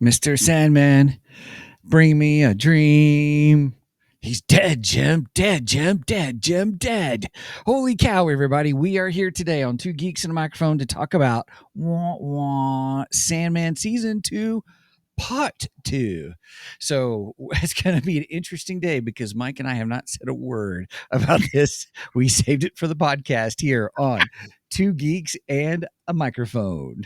Mr. Sandman, bring me a dream. He's dead, Jim. Dead, Jim. Dead, Jim. Dead. Holy cow, everybody. We are here today on Two Geeks and a Microphone to talk about Sandman Season 2, Part 2. So it's going to be an interesting day because Mike and I have not said a word about this. We saved it for the podcast here on Two Geeks and a Microphone.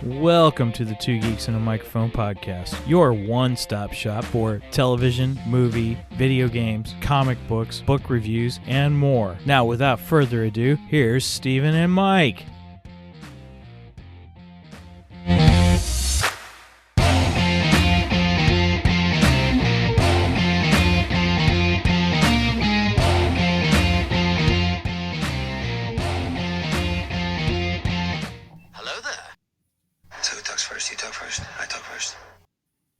Welcome to the Two Geeks and a Microphone podcast, your one-stop shop for television, movie, video games, comic books, book reviews, and more. Now, without further ado, here's Steven and Mike.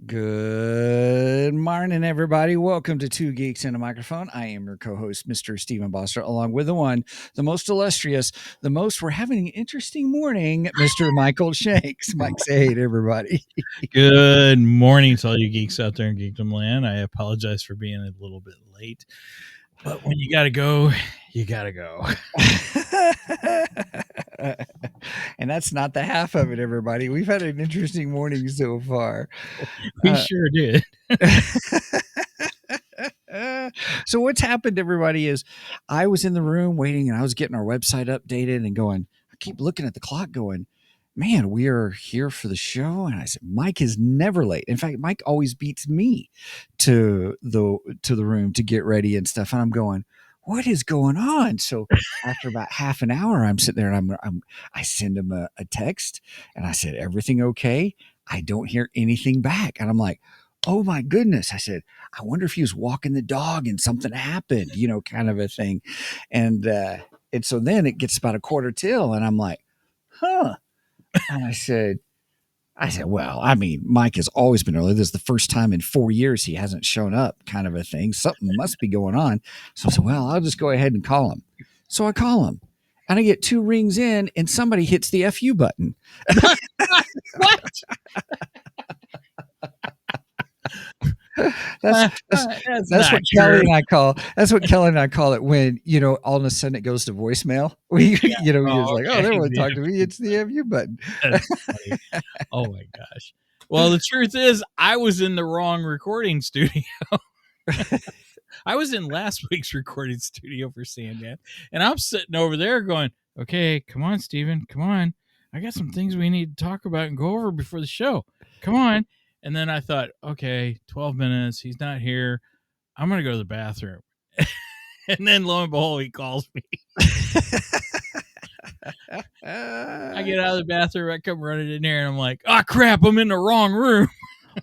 Good morning, everybody. Welcome to Two Geeks and a Microphone. I am your co-host, Mr. Stephen Boster, along with the one, the most illustrious, we're having an interesting morning, Mr. Michael Shanks. Mike, say hey to everybody. Good morning to all you geeks out there in Geekdom Land. I apologize for being a little bit late, but when you gotta go, you gotta go. And that's not the half of it, everybody. We've had an interesting morning so far. We sure did. So what's happened, everybody, is I was in the room waiting and I was getting our website updated and going, I keep looking at the clock going, man, we are here for the show. And I said, Mike is never late. In fact, Mike always beats me to the room to get ready and stuff. And I'm going, what is going on? So after about half an hour, I'm sitting there and I send him a text and I said, everything okay? I don't hear anything back. And I'm like, oh my goodness. I said, I wonder if he was walking the dog and something happened, kind of a thing. And so then it gets about a quarter till and I'm like, huh. And I said, well, I mean, Mike has always been early. This is the first time in 4 years he hasn't shown up, kind of a thing. Something must be going on. So I said, well, I'll just go ahead and call him. So I call him and I get 2 rings in and somebody hits the FU button. What? That's what Kelly and I call. That's what Kelly and I call it when all of a sudden it goes to voicemail. You're like, oh, they want to talk to me. It's the FU button. That's funny. Oh my gosh. Well, the truth is, I was in the wrong recording studio. I was in last week's recording studio for Sandman, and I'm sitting over there going, "Okay, come on, Steven, come on. I got some things we need to talk about and go over before the show. Come on." And then I thought, okay, 12 minutes. He's not here. I'm going to go to the bathroom. And then lo and behold, he calls me. I get out of the bathroom. I come running in there and I'm like, oh, crap. I'm in the wrong room.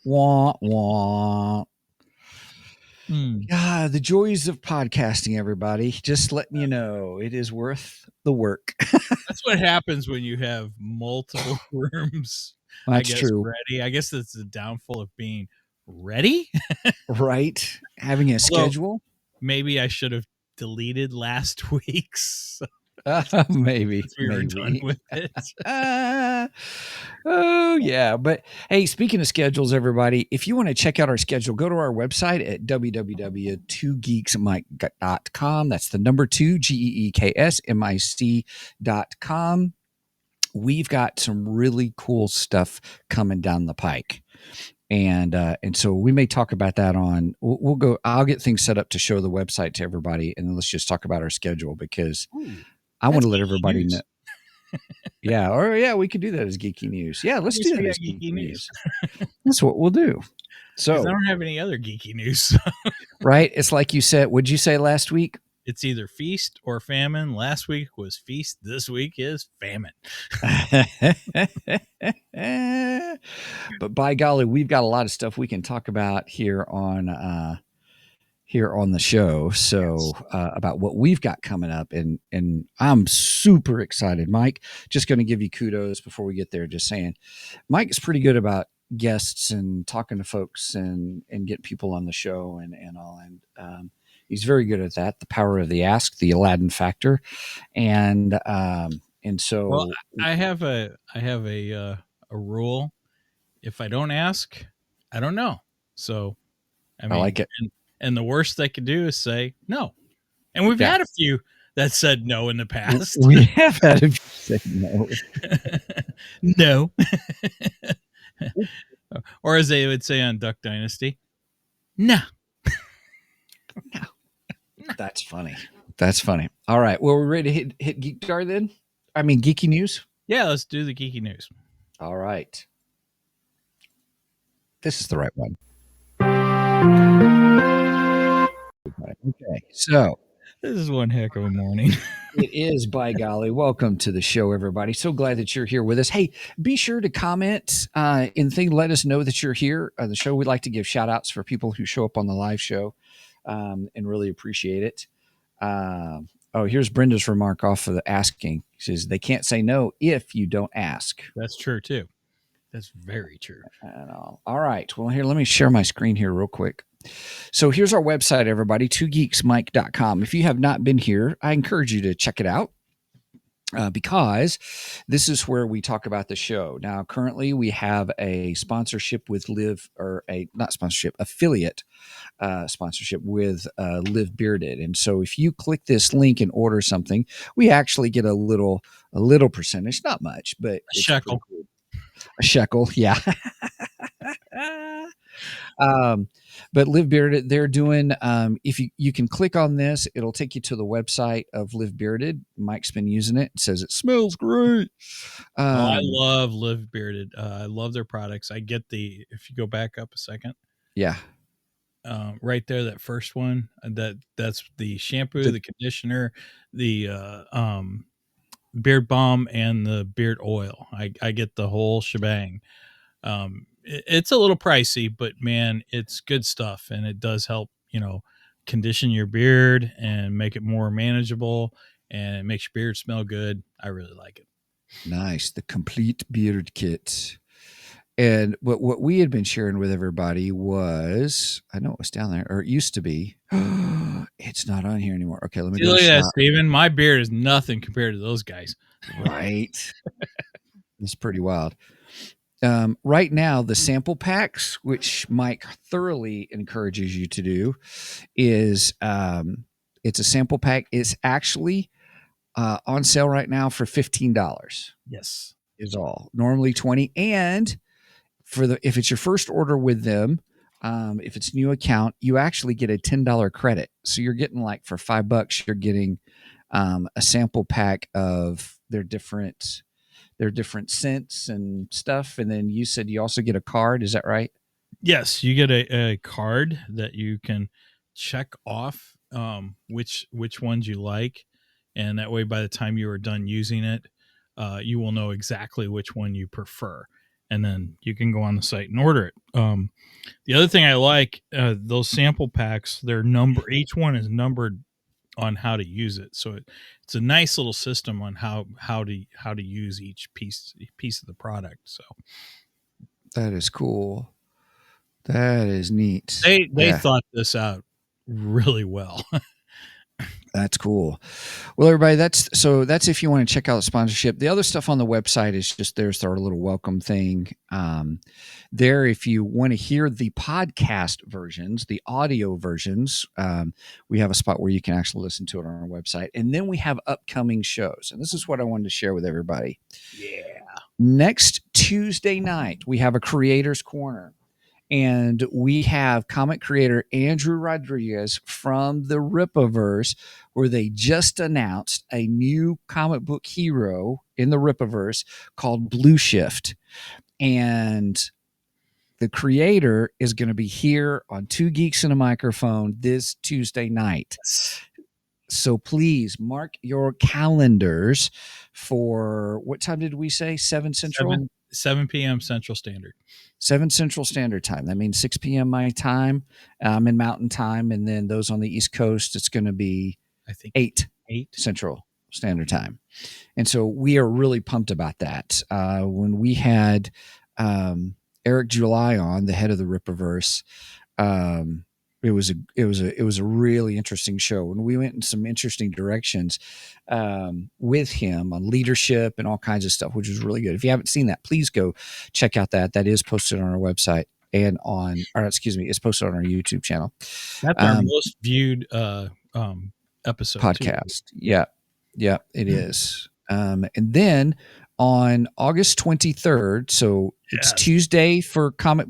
Wah, wah. The joys of podcasting, everybody. Just letting you know it is worth the work. That's what happens when you have multiple rooms. That's true. Ready. I guess that's the downfall of being ready. Right. Having a schedule. Maybe I should have deleted last week's. Maybe. We were done with it. Oh, yeah. But hey, speaking of schedules, everybody, if you want to check out our schedule, go to our website at www.2geeksmic.com. That's the number 2, GEEKSMIC.com. We've got some really cool stuff coming down the pike. And so we may talk about that we'll go, I'll get things set up to show the website to everybody. And then let's just talk about our schedule because I want to let everybody know. Yeah. We could do that as geeky news. Yeah. Let's do that as geeky news. That's what we'll do. So I don't have any other geeky news. Right. It's like you said, what'd you say last week? It's either feast or famine. Last week was feast. This week is famine. But by golly, we've got a lot of stuff we can talk about here on the show. So about what we've got coming up, and I'm super excited. Mike, just going to give you kudos before we get there. Just saying, Mike is pretty good about guests and talking to folks and getting people on the show and all. And He's very good at that. The power of the ask, the Aladdin factor, and Well, so I have a rule. If I don't ask, I don't know. So I I like mean, it. and the worst they could do is say no. And we've Yeah, had a few that said no in the past. we have had a few say no. No. Or as they would say on Duck Dynasty, no. That's funny. That's funny. All right. Well, we're ready to hit Geek Jar then? I mean, geeky news. Yeah, let's do the geeky news. All right. This is the right one. Okay. So This is one heck of a morning. it is, by golly. Welcome to the show, everybody. So glad that you're here with us. Hey, be sure to comment in the thing. Let us know that you're here on the show. We'd like to give shout outs for people who show up on the live show and really appreciate it. Oh, here's Brenda's remark off of the asking. She says, they can't say no if you don't ask. That's true too. That's very true. All right. Well, here, let me share my screen here real quick. So here's our website, everybody, twogeeksmike.com. If you have not been here, I encourage you to check it out. Because this is where we talk about the show. Now, currently, we have a sponsorship with affiliate sponsorship with Live Bearded. And so if you click this link and order something, we actually get a little percentage, not much, but A shekel. cool. A shekel, yeah. But Live Bearded, they're doing, if you can click on this, it'll take you to the website of Live Bearded. Mike's been using it. It says it smells great. I love Live Bearded. I love their products. I get if you go back up a second. Yeah. Right there, that first one, that's the shampoo, the conditioner, the beard balm, and the beard oil. I get the whole shebang. It's a little pricey, but man, it's good stuff, and it does help, condition your beard and make it more manageable, and it makes your beard smell good. I really like it. Nice. The complete beard kit. And what we had been sharing with everybody was, I know it was down there, or it used to be. It's not on here anymore. Okay, let me See, go look to at that, shop. Steven. My beard is nothing compared to those guys. Right. It's pretty wild. Right now, the sample packs, which Mike thoroughly encourages you to do, is it's a sample pack. It's actually on sale right now for $15. Yes. Is all. Normally 20. And if it's your first order with them, if it's new account, you actually get a $10 credit. So you're getting, like, for $5, you're getting a sample pack of their different scents and stuff. And then you said you also get a card. Is that right? Yes, you get a card that you can check off which ones you like, and that way, by the time you are done using it, you will know exactly which one you prefer, and then you can go on the site and order it. The other thing I like, those sample packs, each one is numbered on how to use it, so it's a nice little system on how to use each piece of the product. So That is cool. That is neat. they thought this out really well. That's cool. Well, everybody, that's if you want to check out the sponsorship. The other stuff on the website is just there's our little welcome thing. There, if you want to hear the podcast versions, the audio versions, we have a spot where you can actually listen to it on our website. And then we have upcoming shows. And this is what I wanted to share with everybody. Yeah. Next Tuesday night, we have a Creator's Corner. And we have comic creator Andrew Rodriguez from the Rippaverse, where they just announced a new comic book hero in the Rippaverse called Blue Shift. And the creator is going to be here on Two Geeks and a Microphone this Tuesday night. So please mark your calendars for, what time did we say? 7 Central? 7 p.m. Central Standard. 7 Central Standard Time. That means 6 p.m. my time. I'm in Mountain Time. And then those on the East Coast, it's going to be, I think, 8 Central Standard Time. And so we are really pumped about that. When we had Eric July on, the head of the Rippaverse, It was a really interesting show, and we went in some interesting directions with him on leadership and all kinds of stuff, which was really good. If you haven't seen that, please go check out that. That is posted on our website and it's posted on our YouTube channel. That's our most viewed episode podcast. too. Yeah, it is. And then on August 23rd, so it's Tuesday for comic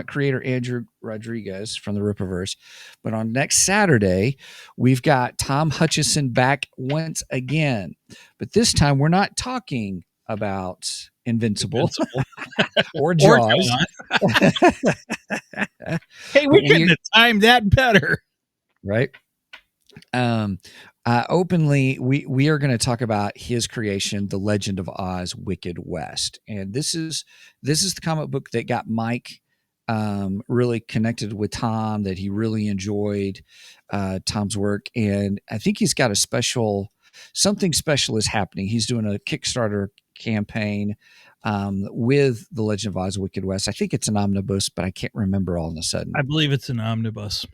creator Andrew Rodriguez from the Rippaverse, but on next Saturday we've got Tom Hutchison back once again, but this time we're not talking about Invincible. or Jaws. Hey, we couldn't have timed that better, right? Openly, we are going to talk about his creation, The Legend of Oz: Wicked West, and this is the comic book that got Mike really connected with Tom, that he really enjoyed Tom's work, and I think he's got something special is happening. He's doing a Kickstarter campaign with The Legend of Oz: Wicked West. I think it's an omnibus, but I can't remember all of a sudden. I believe it's an omnibus.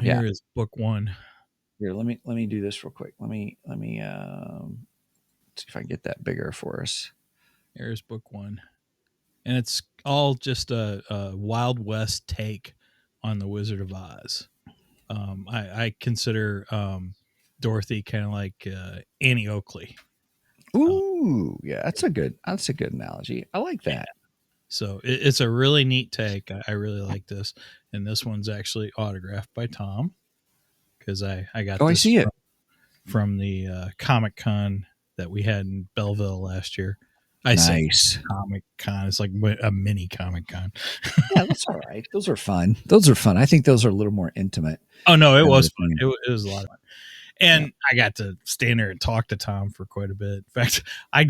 Here is book 1. Here, let me do this real quick. Let me see if I can get that bigger for us. Here's book 1, and it's all just a Wild West take on the Wizard of Oz. I consider Dorothy kind of like Annie Oakley. Ooh, yeah, that's a good analogy. I like that. Yeah. So it's a really neat take. I really like this, and this one's actually autographed by Tom, because I got this I see it from the Comic Con that we had in Belleville last year. Nice. Comic Con. It's like a mini Comic Con. Yeah, that's all right. Those are fun. I think those are a little more intimate. Oh no, it was fun. It was a lot of fun. And I got to stand there and talk to Tom for quite a bit. In fact, I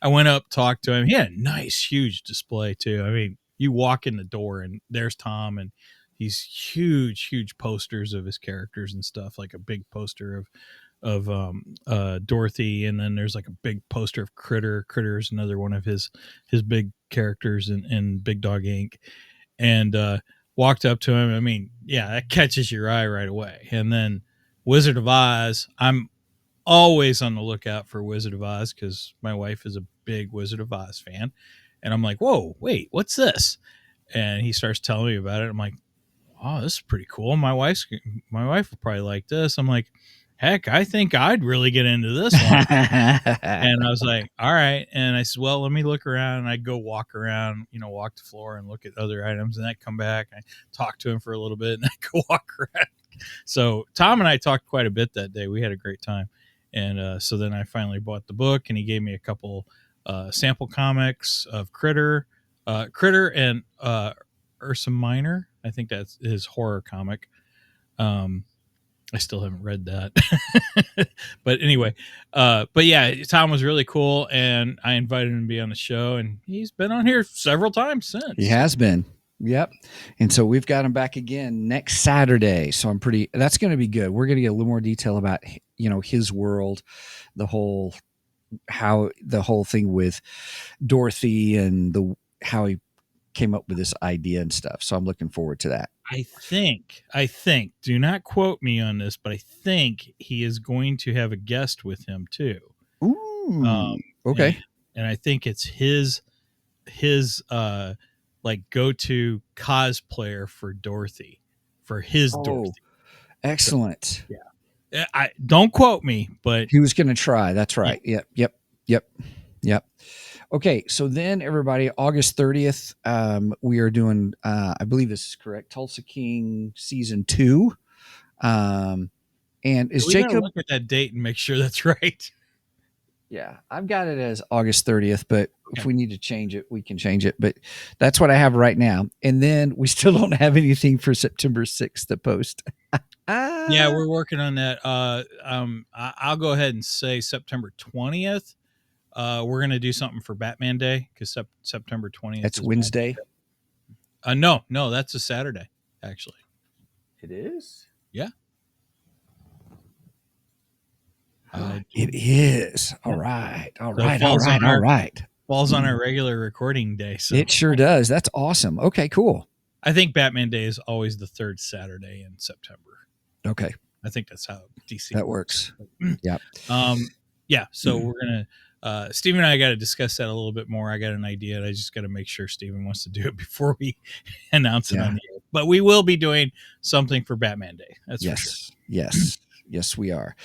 went up, talked to him. He had a nice, huge display too. I mean, you walk in the door and there's Tom, and these huge posters of his characters and stuff, like a big poster of Dorothy, and then there's like a big poster of Critter. Critter's another one of his big characters in Big Dog Inc. And walked up to him. I mean, yeah, that catches your eye right away. And then Wizard of Oz, I'm always on the lookout for Wizard of Oz because my wife is a big Wizard of Oz fan. And I'm like, whoa, wait, what's this? And he starts telling me about it. I'm like, oh, this is pretty cool. My wife will probably like this. I'm like, heck, I think I'd really get into this one. And I was like, all right. And I said, well, let me look around. And I'd go walk around, walk the floor and look at other items. And I'd come back and I talk to him for a little bit and I'd go walk around. So Tom and I talked quite a bit that day. We had a great time. And so then I finally bought the book, and he gave me a couple sample comics of Critter and Ursa Minor. I think that's his horror comic. I still haven't read that. But anyway, but yeah, Tom was really cool, and I invited him to be on the show, and he's been on here several times since. He has been. Yep. And so we've got him back again next Saturday. So that's going to be good. We're going to get a little more detail about, his world, the whole thing with Dorothy and how he came up with this idea and stuff. So I'm looking forward to that. I think, do not quote me on this, but I think he is going to have a guest with him too. Ooh. Okay. And I think it's his like go-to cosplayer for Dorothy, for his Dorothy. Excellent. So, yeah. I don't quote me, but he was going to try. That's right. Yep. Okay. So then everybody, August 30th, we are doing, I believe this is correct, Tulsa King season 2. And is Jacob look at that date and make sure that's right? Yeah, I've got it as August 30th, but if we need to change it, we can change it. But that's what I have right now. And then we still don't have anything for September 6th to post. Yeah, we're working on that. I'll go ahead and say September 20th. We're going to do something for Batman Day because September 20th. That's Wednesday. No, that's a Saturday, actually. It is? Yeah. It is. All right. Falls on our regular recording day. So it sure does. That's awesome. Okay, cool. I think Batman Day is always the third Saturday in September. Okay, I think that's how DC that works. works. Yep. Yeah, so we're gonna Steve and I got to discuss that a little bit more. I got an idea, and I just got to make sure Steven wants to do it before we announce it Yeah. on the air. But we will be doing something for Batman Day. That's for sure. Yes, we are.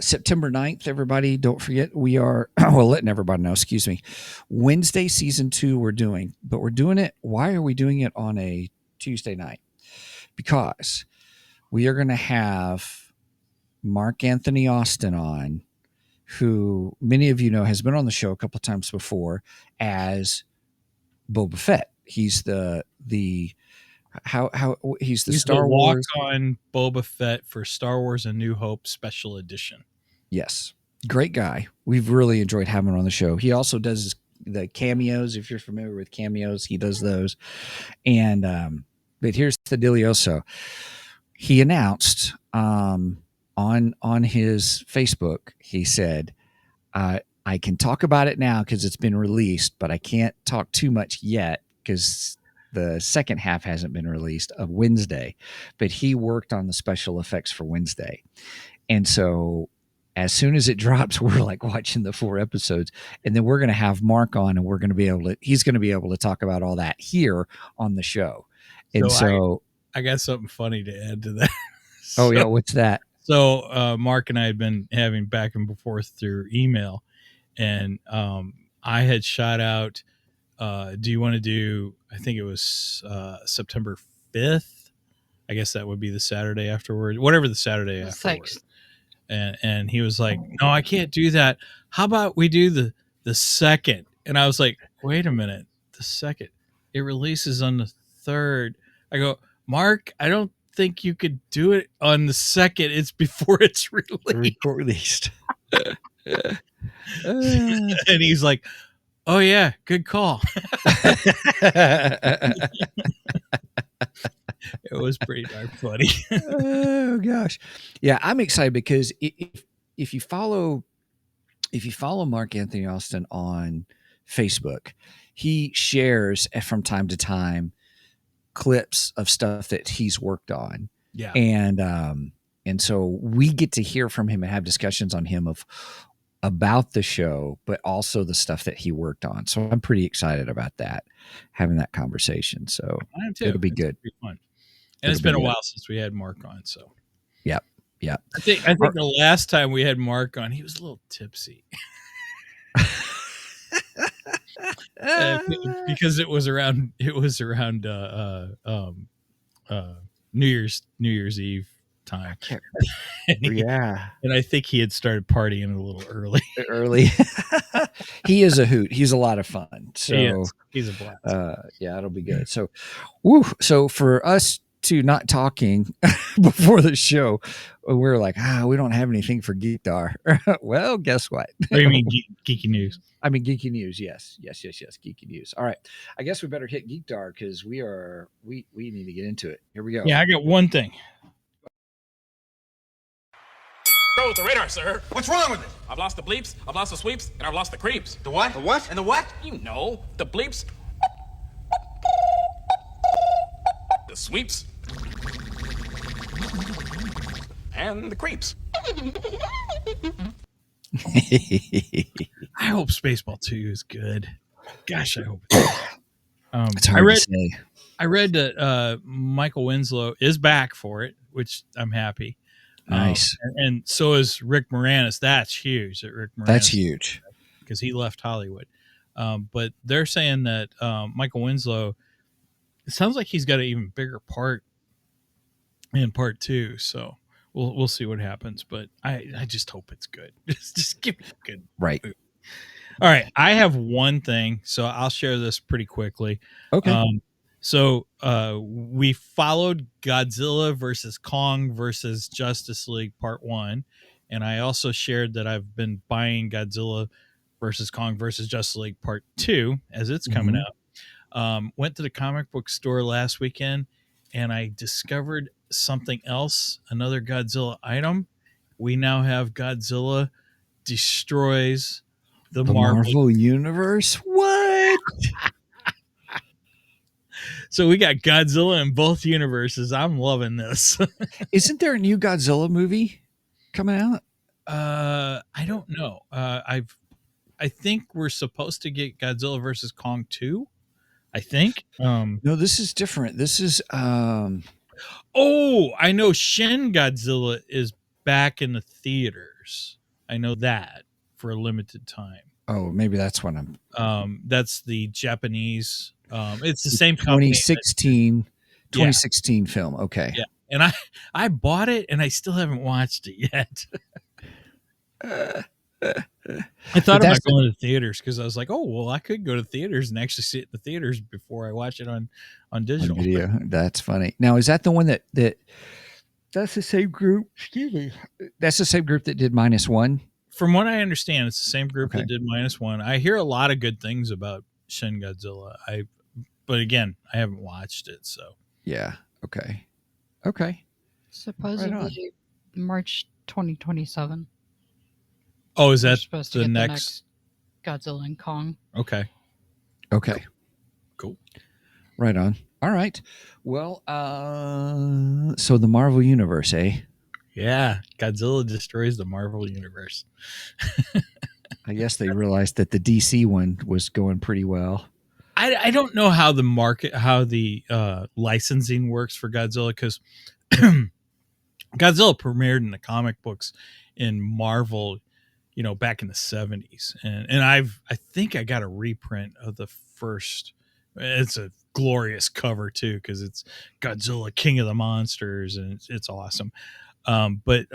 September 9th, everybody, don't forget, we are, well, letting everybody know, excuse me, Wednesday season 2 we're doing, but we're doing it, why are we doing it on a Tuesday night? Because we are going to have Mark Anthony Austin on, who many of you know has been on the show a couple of times before as Boba Fett. He's the how he's the He's Star the Wars. walk-on Boba Fett for Star Wars: A New Hope Special Edition. Yes, great guy. We've really enjoyed having him on the show. He also does the cameos. If you're familiar with cameos, he does those. And but here's the dealioso. He announced on his Facebook. He said, "I can talk about it now because it's been released, but I can't talk too much yet because." The second half hasn't been released of Wednesday, but he worked on the special effects for Wednesday. And so as soon as it drops, we're like watching the 4 episodes. And then we're going to have Mark on and he's going to be able to talk about all that here on the show. And so I got something funny to add to that. oh, yeah. What's that? So Mark and I had been having back and forth through email, and I had shot out, do you want to do, I think it was September 5th. I guess that would be the Saturday afterward, whatever the Saturday afterward. And he was like, no, I can't do that. How about we do the second? And I was like, wait a minute, the second. It releases on the 3rd. I go, Mark, I don't think you could do it on the 2nd. It's before it's released. And he's like, oh yeah, good call. It was pretty darn funny. Oh gosh, yeah, I'm excited because if you follow Mark Anthony Austin on Facebook, he shares from time to time clips of stuff that he's worked on. Yeah, and so we get to hear from him and have discussions on him about the show, but also the stuff that he worked on. So I'm pretty excited about that, having that conversation. So I am too. It'll be good. It'll be fun. And it's been a while since we had Mark on. So yep. I think the last time we had Mark on, he was a little tipsy. Because it was around New Year's Eve time. And I think he had started partying a little early. He is a hoot. He's a lot of fun. So he's a blast. Yeah, it'll be good. So so for us to not talking before the show, we're like, we don't have anything for Geekdar. Well, guess what? What do you mean geeky news? I mean geeky news. Yes, geeky news. All right, I guess we better hit Geekdar because we need to get into it. Here we go. Yeah, I got one thing. Go with the radar, sir. What's wrong with it? I've lost the bleeps, I've lost the sweeps, and I've lost the creeps. The what? The what? And the what? You know, the bleeps, the sweeps, and the creeps. I hope Spaceball 2 is good. Gosh, I hope it's it's hard to say. I read that Michael Winslow is back for it, which I'm happy. Nice. And so is Rick Moranis. That's huge. That's huge. Because he left Hollywood. But they're saying that Michael Winslow, it sounds like he's got an even bigger part in part 2. So we'll see what happens. But I just hope it's good. Just give me a good right. movie. All right. I have one thing, so I'll share this pretty quickly. Okay. So we followed Godzilla versus Kong versus Justice League Part 1. And I also shared that I've been buying Godzilla versus Kong versus Justice League Part 2 as it's coming out. Went to the comic book store last weekend, and I discovered something else, another Godzilla item. We now have Godzilla destroys the Marvel Universe. What? So we got Godzilla in both universes. I'm loving this. Isn't there a new Godzilla movie coming out? I don't know. I think we're supposed to get Godzilla versus Kong 2. I think. No, this is different. This is Oh, I know Shin Godzilla is back in the theaters. I know that for a limited time. oh, maybe that's what I'm That's the Japanese. It's the same company. 2016 Yeah. 2016 film. Okay. Yeah, and I bought it and I still haven't watched it yet. I thought about going to the theaters because I was like, oh well, I could go to theaters and actually see it in the theaters before I watch it on digital. On video. That's funny. Now, is that the one that that's the same group? Excuse me. That's the same group that did -1. From what I understand, it's the same group Okay. that did -1. I hear a lot of good things about Shin Godzilla. But again, I haven't watched it, so Yeah. Okay. Okay. Supposedly March 2027. oh, is We're that supposed to the get next? the next Godzilla and Kong. Okay, Okay. cool. Right on. All right. Well, so the Marvel Universe, eh? Yeah, Godzilla destroys the Marvel universe. I guess they realized that the DC one was going pretty well. I don't know how the licensing works for Godzilla because Godzilla premiered in the comic books in Marvel, back in the 70s. And I think I got a reprint of the first. It's a glorious cover too because it's Godzilla King of the Monsters and it's awesome. But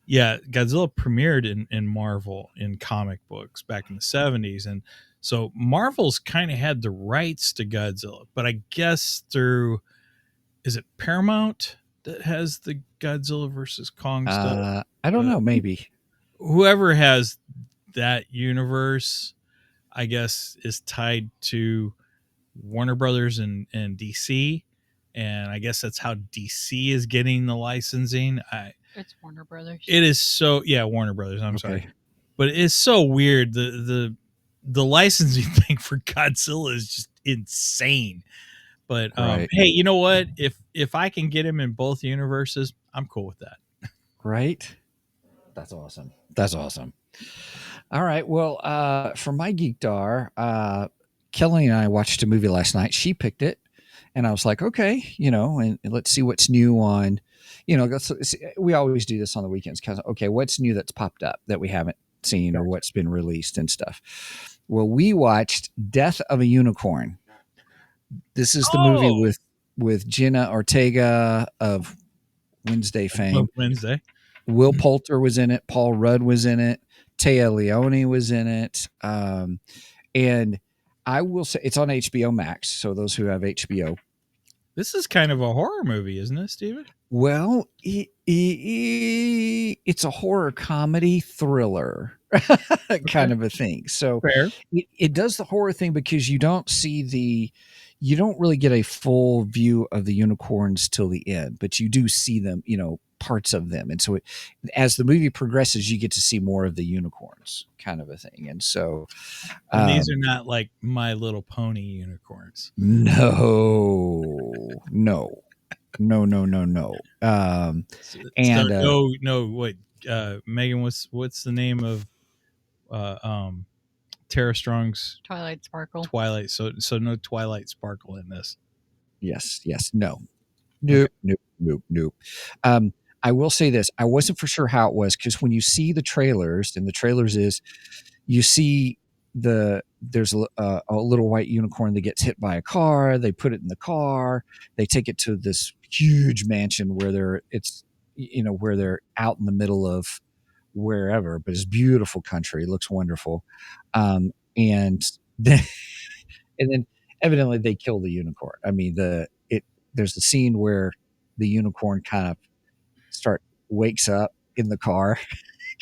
yeah, Godzilla premiered in Marvel in comic books back in the 70s. And so Marvel's kind of had the rights to Godzilla, but I guess is it Paramount that has the Godzilla versus Kong stuff? I don't know. Maybe. Whoever has that universe, I guess, is tied to Warner Brothers and DC. And I guess that's how DC is getting the licensing. It's Warner Brothers. It is so Warner Brothers. I'm sorry, Okay. but it is so weird. The licensing thing for Godzilla is just insane. But Right. hey, you know what? If I can get him in both universes, I'm cool with that. Right. That's awesome. That's awesome. All right. Well, for my Geekdar, Kelly and I watched a movie last night. She picked it, and I was like, okay, and let's see what's new on. We always do this on the weekends. Okay, what's new that's popped up that we haven't seen or what's been released and stuff. Well, we watched Death of a Unicorn. This is the movie with Jenna Ortega of Wednesday fame. Wednesday. Will Poulter was in it. Paul Rudd was in it. Téa Leoni was in it. And I will say it's on HBO Max. So those who have HBO. This is kind of a horror movie, isn't it, Steven? Well, it's a horror comedy thriller kind of a thing. So Fair. it does the horror thing because you don't really get a full view of the unicorns till the end, but you do see them, parts of them. And so as the movie progresses, you get to see more of the unicorns kind of a thing. And so these are not like My Little Pony unicorns. No. Megan, what's the name of Tara Strong's Twilight Sparkle. Twilight? So no Twilight Sparkle in this. Yes. No. Nope. I will say this. I wasn't for sure how it was because when you see the trailers, and the trailers is you see there's a little white unicorn that gets hit by a car. They put it in the car. They take it to this huge mansion where they're out in the middle of wherever, but it's beautiful country. It looks wonderful. And then evidently they kill the unicorn. I mean, there's the scene where the unicorn kind of wakes up in the car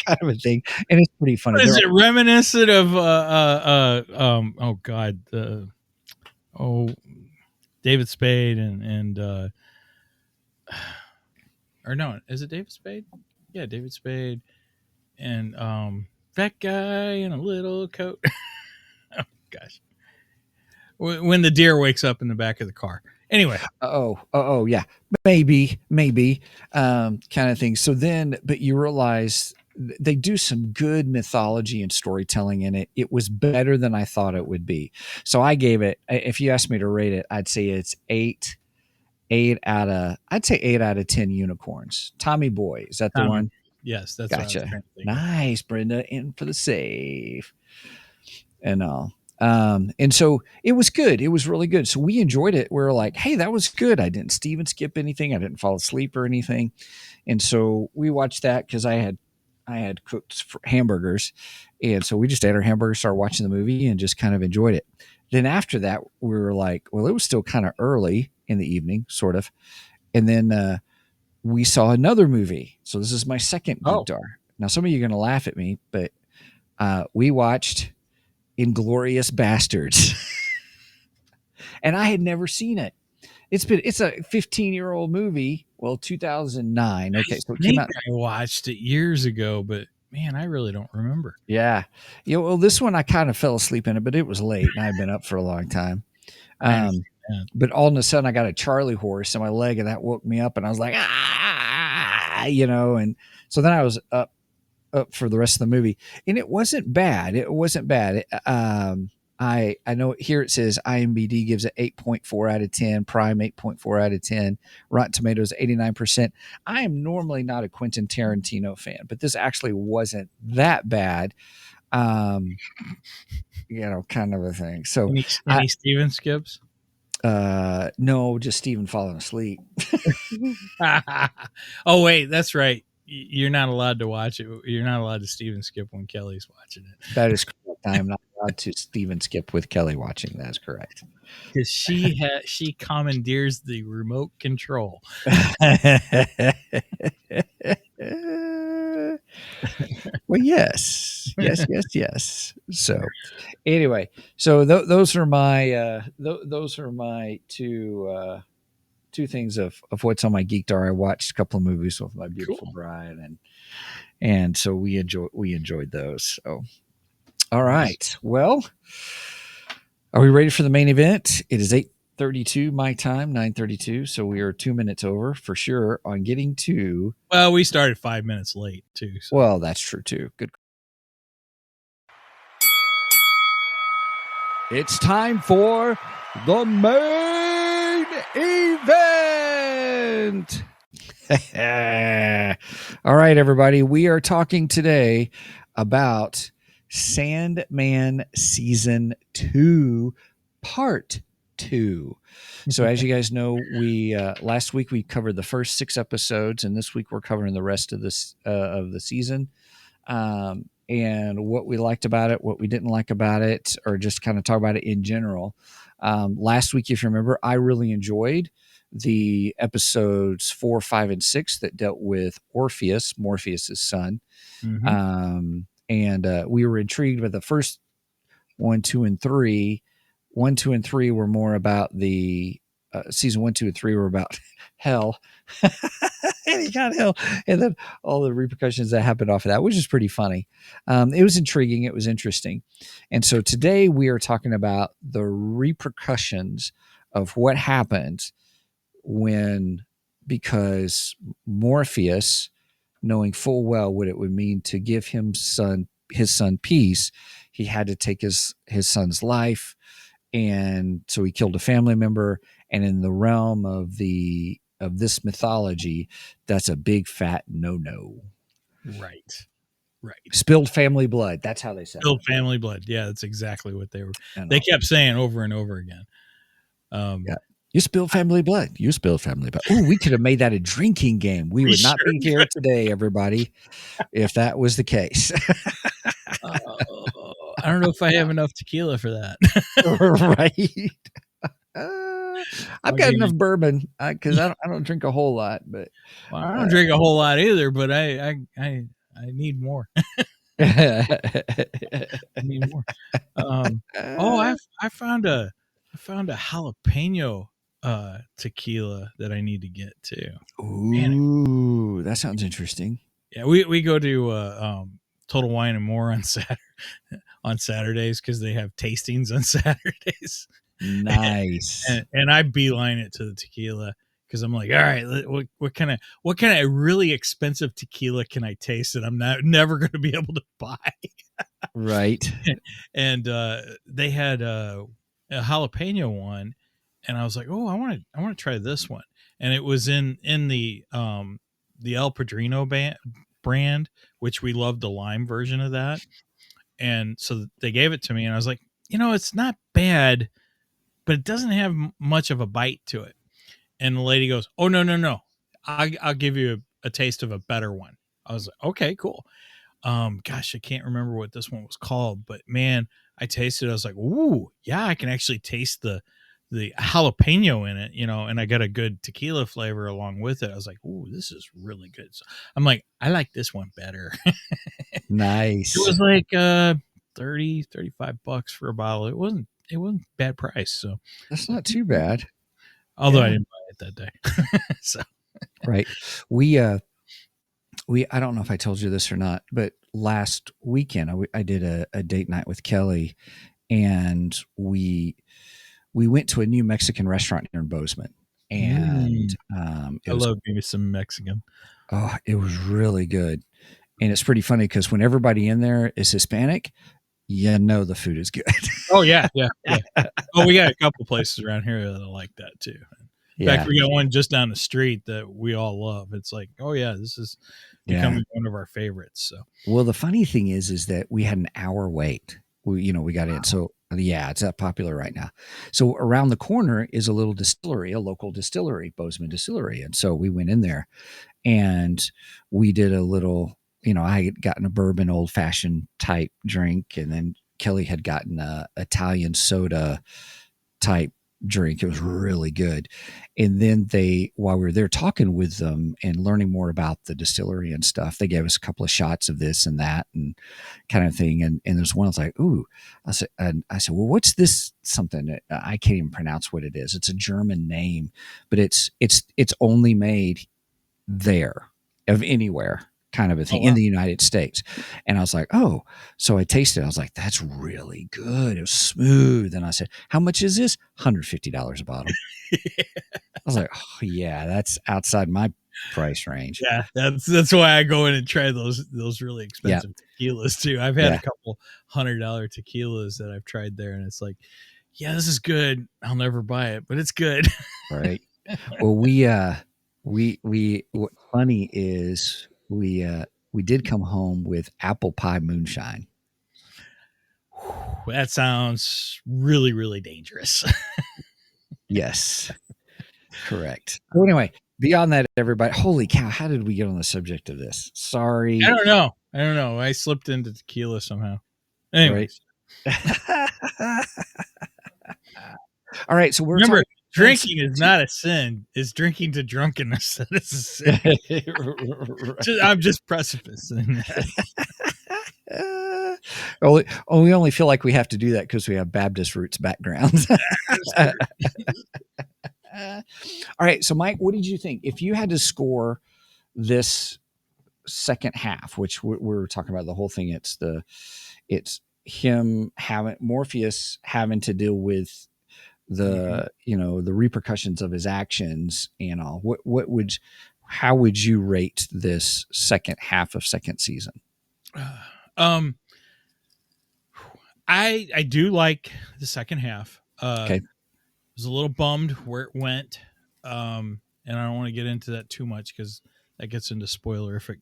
kind of a thing, and it's pretty funny. Is it reminiscent of David Spade and or no, is it David Spade? Yeah, David Spade and that guy in a little coat. Oh gosh. when the deer wakes up in the back of the car. Anyway. Oh, yeah, maybe, kind of thing. So then, but you realize they do some good mythology and storytelling in it. It was better than I thought it would be. So I gave it, if you asked me to rate it, I'd say it's eight out of 10 unicorns. Tommy Boy, is that the one? Yes, that's what I was Gotcha. trying to think. Nice, Brenda, in for the save. And all. And so it was good. It was really good. So we enjoyed it. We were like, hey, that was good. I didn't Steven skip anything. I didn't fall asleep or anything. And so we watched that because I had cooked hamburgers. And so we just ate our hamburgers, started watching the movie, and just kind of enjoyed it. Then after that, we were like, well, it was still kind of early in the evening, sort of. And then we saw another movie. So this is my second Geek Dar. Now, some of you are going to laugh at me, but we watched Inglorious Bastards. And I had never seen it. It's a 15-year-old movie. Well, 2009. Okay, so it came out. I watched it years ago, but man, I really don't remember. Yeah. Well, this one I kind of fell asleep in it, but it was late and I'd been up for a long time. But all of a sudden I got a Charlie horse in my leg and that woke me up and I was like, and so then I was up for the rest of the movie, and it wasn't bad. I know here it says IMDb gives it 8.4 out of 10, Prime 8.4 out of 10, Rotten Tomatoes 89%. I am normally not a Quentin Tarantino fan, but this actually wasn't that bad. Kind of a thing. So any Steven skips? No, just Steven falling asleep. Oh wait, that's right. You're not allowed to watch it. You're not allowed to Steven skip when Kelly's watching it. That is correct. I am not allowed to Steven skip with Kelly watching. That's correct. Because she commandeers the remote control. Well, yes. So, anyway, so those are my two things of what's on my Geekdar. I watched a couple of movies with my beautiful bride, and so we enjoyed those. So, all right. Well, are we ready for the main event? It is 8:32 my time, 9:32. So we are 2 minutes over for sure on getting to. Well, we started 5 minutes late too. So. Well, that's true too. Good. It's time for the main event. All right, everybody. We are talking today about Sandman Season 2, Part 2. So as you guys know, we last week we covered the first 6 episodes, and this week we're covering the rest of this of the season. And what we liked about it, what we didn't like about it, or just kind of talk about it in general. Last week, if you remember, I really enjoyed the episodes 4, 5, and 6 that dealt with Orpheus, Morpheus's son. Mm-hmm. And we were intrigued by the first 1, 2, and 3. 1, 2, and 3 were more about the season 1, 2, and 3 were about hell. And he got hell, and then all the repercussions that happened off of that, which is pretty funny. It was intriguing. It was interesting. And so today we are talking about the repercussions of what happened because Morpheus, knowing full well what it would mean to give his son peace, he had to take his son's life. And so he killed a family member. And in the realm of this mythology, that's a big fat no-no. Right. Spilled family blood. That's how they said spilled family blood. Yeah, that's exactly what they were. They kept saying over and over again. Yeah. You spilled family blood. You spilled family blood. Oh, we could have made that a drinking game. We would not be here today, everybody, if that was the case. I don't know if I have enough tequila for that. Right. I've got enough bourbon because I don't drink a whole lot, but I don't drink a whole lot either. But I need more. I need more. I found a jalapeno tequila that I need to get too. Ooh, that sounds interesting. Yeah, we go to Total Wine and More on Saturdays because they have tastings on Saturdays. Nice. and I beeline it to the tequila because I'm like, all right, what kind of really expensive tequila can I taste that I'm never going to be able to buy? Right. And they had a jalapeno one, and I was like, oh, I want to try this one, and it was in the El Padrino brand, which we loved the lime version of that, and so they gave it to me, and I was like, it's not bad, but it doesn't have much of a bite to it. And the lady goes, oh, no, I'll give you a taste of a better one. I was like, okay, cool. Gosh, I can't remember what this one was called, but man, I tasted it. I was like, ooh, yeah, I can actually taste the jalapeno in it, and I got a good tequila flavor along with it. I was like, ooh, this is really good. So I'm like, I like this one better. It Nice. was like 35 bucks for a bottle. It wasn't bad price. So That's not too bad. although I Yeah. didn't buy it that day. So Right. We I don't know if I told you this or not, but last weekend I did a date night with Kelly, and we went to a new Mexican restaurant here in Bozeman, and it I was love maybe some Mexican. it was really good, and it's pretty funny because when everybody in there is Hispanic, the food is good. Oh yeah. Oh, we got a couple places around here that are like that too. In fact, Yeah, we got one just down the street that we all love. It's like, oh yeah, this is yeah. becoming one of our favorites. So Well, the funny thing is that we had an hour wait. We got in. So yeah, it's that popular right now. So around the corner is a little distillery, a local distillery, Bozeman Distillery. And so we went in there and we did a little, I had gotten a bourbon old fashioned type drink, and then Kelly had gotten a Italian soda type drink. It was really good. And then while we were there talking with them and learning more about the distillery and stuff, they gave us a couple of shots of this and that and kind of thing. And there's one I was like, ooh, I said, well, what's this something that I can't even pronounce what it is. It's a German name, but it's only made there of anywhere kind of a oh thing in wow. the United States. And I was like, oh, so I tasted it. I was like, that's really good. It was smooth. And I said, how much is this? $150 a bottle. I was like, oh yeah, that's outside my price range. Yeah, that's why I go in and try those really Yeah. expensive tequilas too. I've had a Yeah. couple $100 tequilas that I've tried there, and it's like, yeah, this is good. I'll never buy it, but it's good. Right. Well, what's funny is we did come home with apple pie moonshine. That sounds really, really dangerous. Yes. Correct. So anyway, beyond that, everybody, holy cow, how did we get on the subject of this? Sorry. I don't know. I slipped into tequila somehow. Right. Anyways, All right. So we're remember, talking drinking is not a sin. It's drinking to drunkenness that is a sin. I'm just precipicing that. We only feel like we have to do that because we have Baptist roots backgrounds. All right. So, Mike, what did you think? If you had to score this second half, which we're talking about the whole thing, it's him having Morpheus having to deal with the the repercussions of his actions and all. How would you rate this second half of second season? I do like the second half. Okay. I was a little bummed where it went, and I don't want to get into that too much because that gets into spoilerific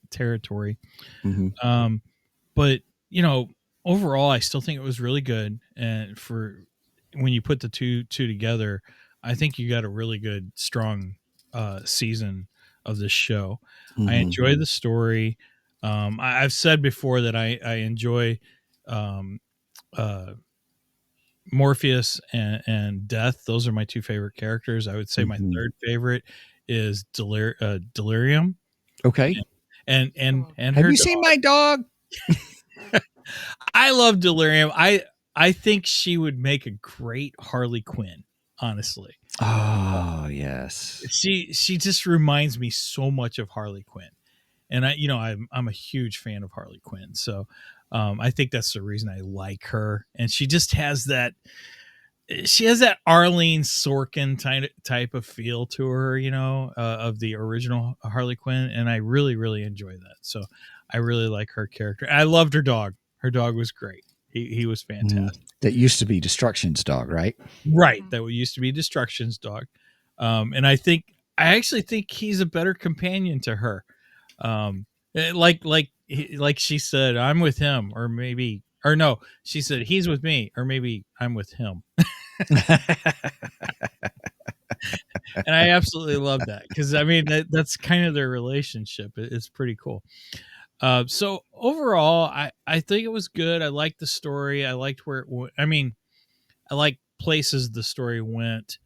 territory. Mm-hmm. But overall, I still think it was really good, and for when you put the two together, I think you got a really good, strong season of this show. Mm-hmm. I enjoy the story. I've said before that I enjoy Morpheus and Death. Those are my two favorite characters. I would say my third favorite is Delirium. Okay. And have her you seen my dog? I love Delirium. I think she would make a great Harley Quinn, honestly. Oh, yes. She just reminds me so much of Harley Quinn. And I'm a huge fan of Harley Quinn. So I think that's the reason I like her. And she just has that she has that Arlene Sorkin type of feel to her, of the original Harley Quinn, and I really, really enjoy that. So I really like her character. I loved her dog. Her dog was great. He was fantastic. That used to be Destruction's dog, right? Right. That used to be Destruction's dog. And I actually think he's a better companion to her. Like she said, I'm with him, or maybe, or no, she said he's with me, or maybe I'm with him. And I absolutely love that, because I mean that's kind of their relationship. It's pretty cool. So overall, I think it was good. I liked the story. I liked where it went. I mean, I like places the story went.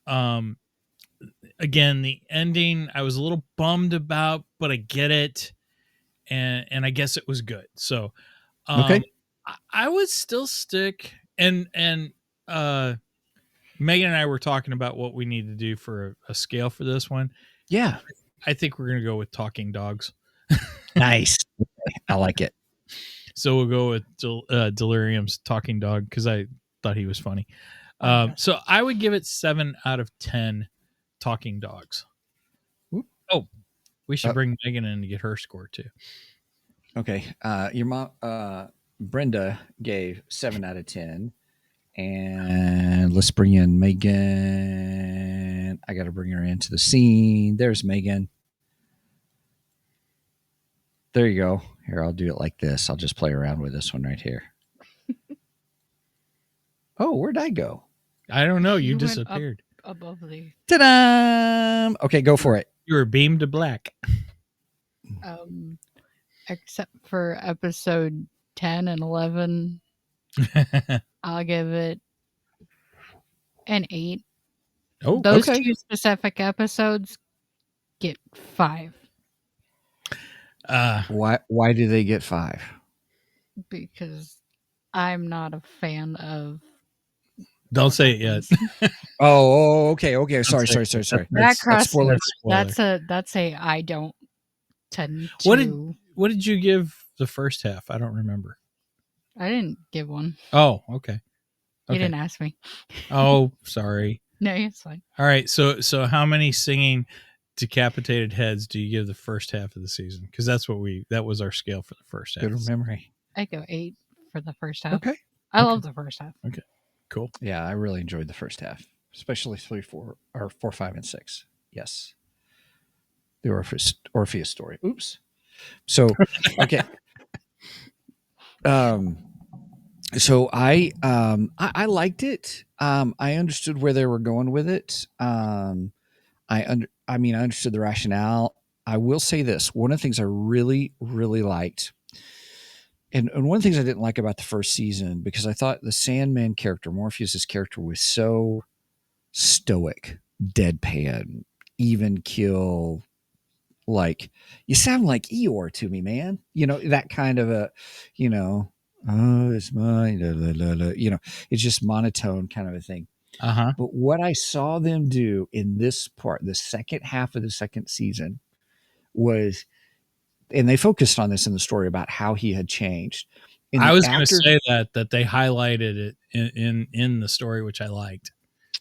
Again, the ending I was a little bummed about, but I get it, and I guess it was good. So Okay. I would still stick, and Megan and I were talking about what we need to do for a scale for this one. Yeah. I think we're gonna go with talking dogs. Nice. Okay, I like it. So we'll go with Delirium's talking dog, because I thought he was funny. So I would give it 7 out of 10 talking dogs. Oop. Oh, we should bring Megan in to get her score too. Okay. Your mom, Brenda, gave 7 out of 10. And let's bring in Megan. I got to bring her into the scene. There's Megan. There you go. Here, I'll do it like this. I'll just play around with this one right here. Oh, where'd I go? I don't know. You went up disappeared. above the Ta-da! Okay, go for it. You were beamed to black. except for episode 10 and 11, I'll give it an 8. Oh, Those okay. 2 specific episodes get 5 Why do they get 5? because I'm not a fan of don't say it yet. Oh, okay. Sorry. that That's cross. spoiler. That's a I don't tend to. What did you give the first half? I don't remember. I didn't give one. Oh, okay. You didn't ask me. Oh, sorry. No, it's fine. All right. So how many singing decapitated heads do you give the first half of the season? Because that was our scale for the first half. Good memory. I go 8 for the first half. Okay. I love the first half. Okay. Cool. Yeah, I really enjoyed the first half, especially 3, 4, 5, and 6. Yes. The Orpheus story. Oops. So, okay. So I liked it. I understood where they were going with it. I understood the rationale. I will say this. One of the things I really, really liked, and one of the things I didn't like about the first season, because I thought the Sandman character, Morpheus's character, was so stoic, deadpan, even keel. Like, you sound like Eeyore to me, man. That kind of a, oh, it's mine. It's just monotone kind of a thing. Uh-huh. But what I saw them do in this part, the second half of the second season, was, and they focused on this in the story about how he had changed. And I was going to say that they highlighted it in the story, which I liked.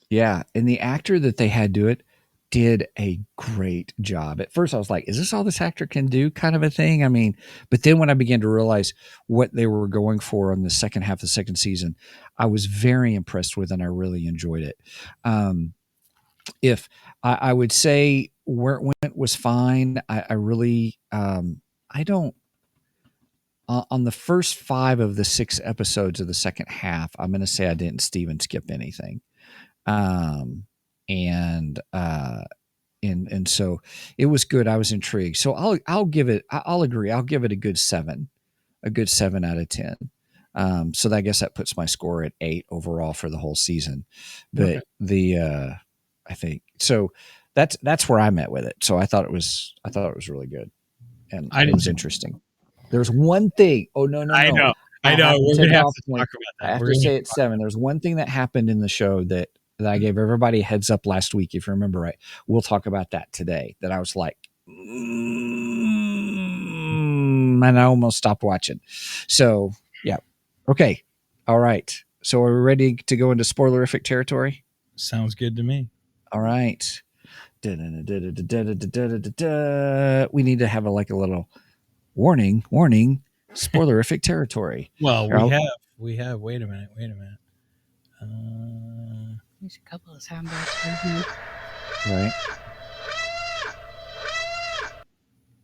Yeah, and the actor that they had do it did a great job. At first I was like, is this all this actor can do, kind of a thing? I mean, but then when I began to realize what they were going for on the second half of the second season, I was very impressed with, and I really enjoyed it. If I would say where it went was fine. I really, I don't, on the first 5 of the 6 episodes of the second half, I'm going to say I didn't Steven skip anything. And so it was good. I was intrigued. So I'll give it, I'll agree. I'll give it a good 7 out of 10. So I guess that puts my score at 8 overall for the whole season. But I think so that's where I'm at with it. So I thought it was really good, and it was interesting. There's one thing. Oh no. I know. We're gonna have to talk about that. I have to say it's 7. There's one thing that happened in the show that I gave everybody a heads up last week, if you remember right. We'll talk about that today. That I was like, and I almost stopped watching. So yeah. Okay. All right. So are we ready to go into spoilerific territory? Sounds good to me. All right. We need to have a little warning, spoilerific territory. Well, Here, we have. Wait a minute. There's a couple of sound bites right here. Right.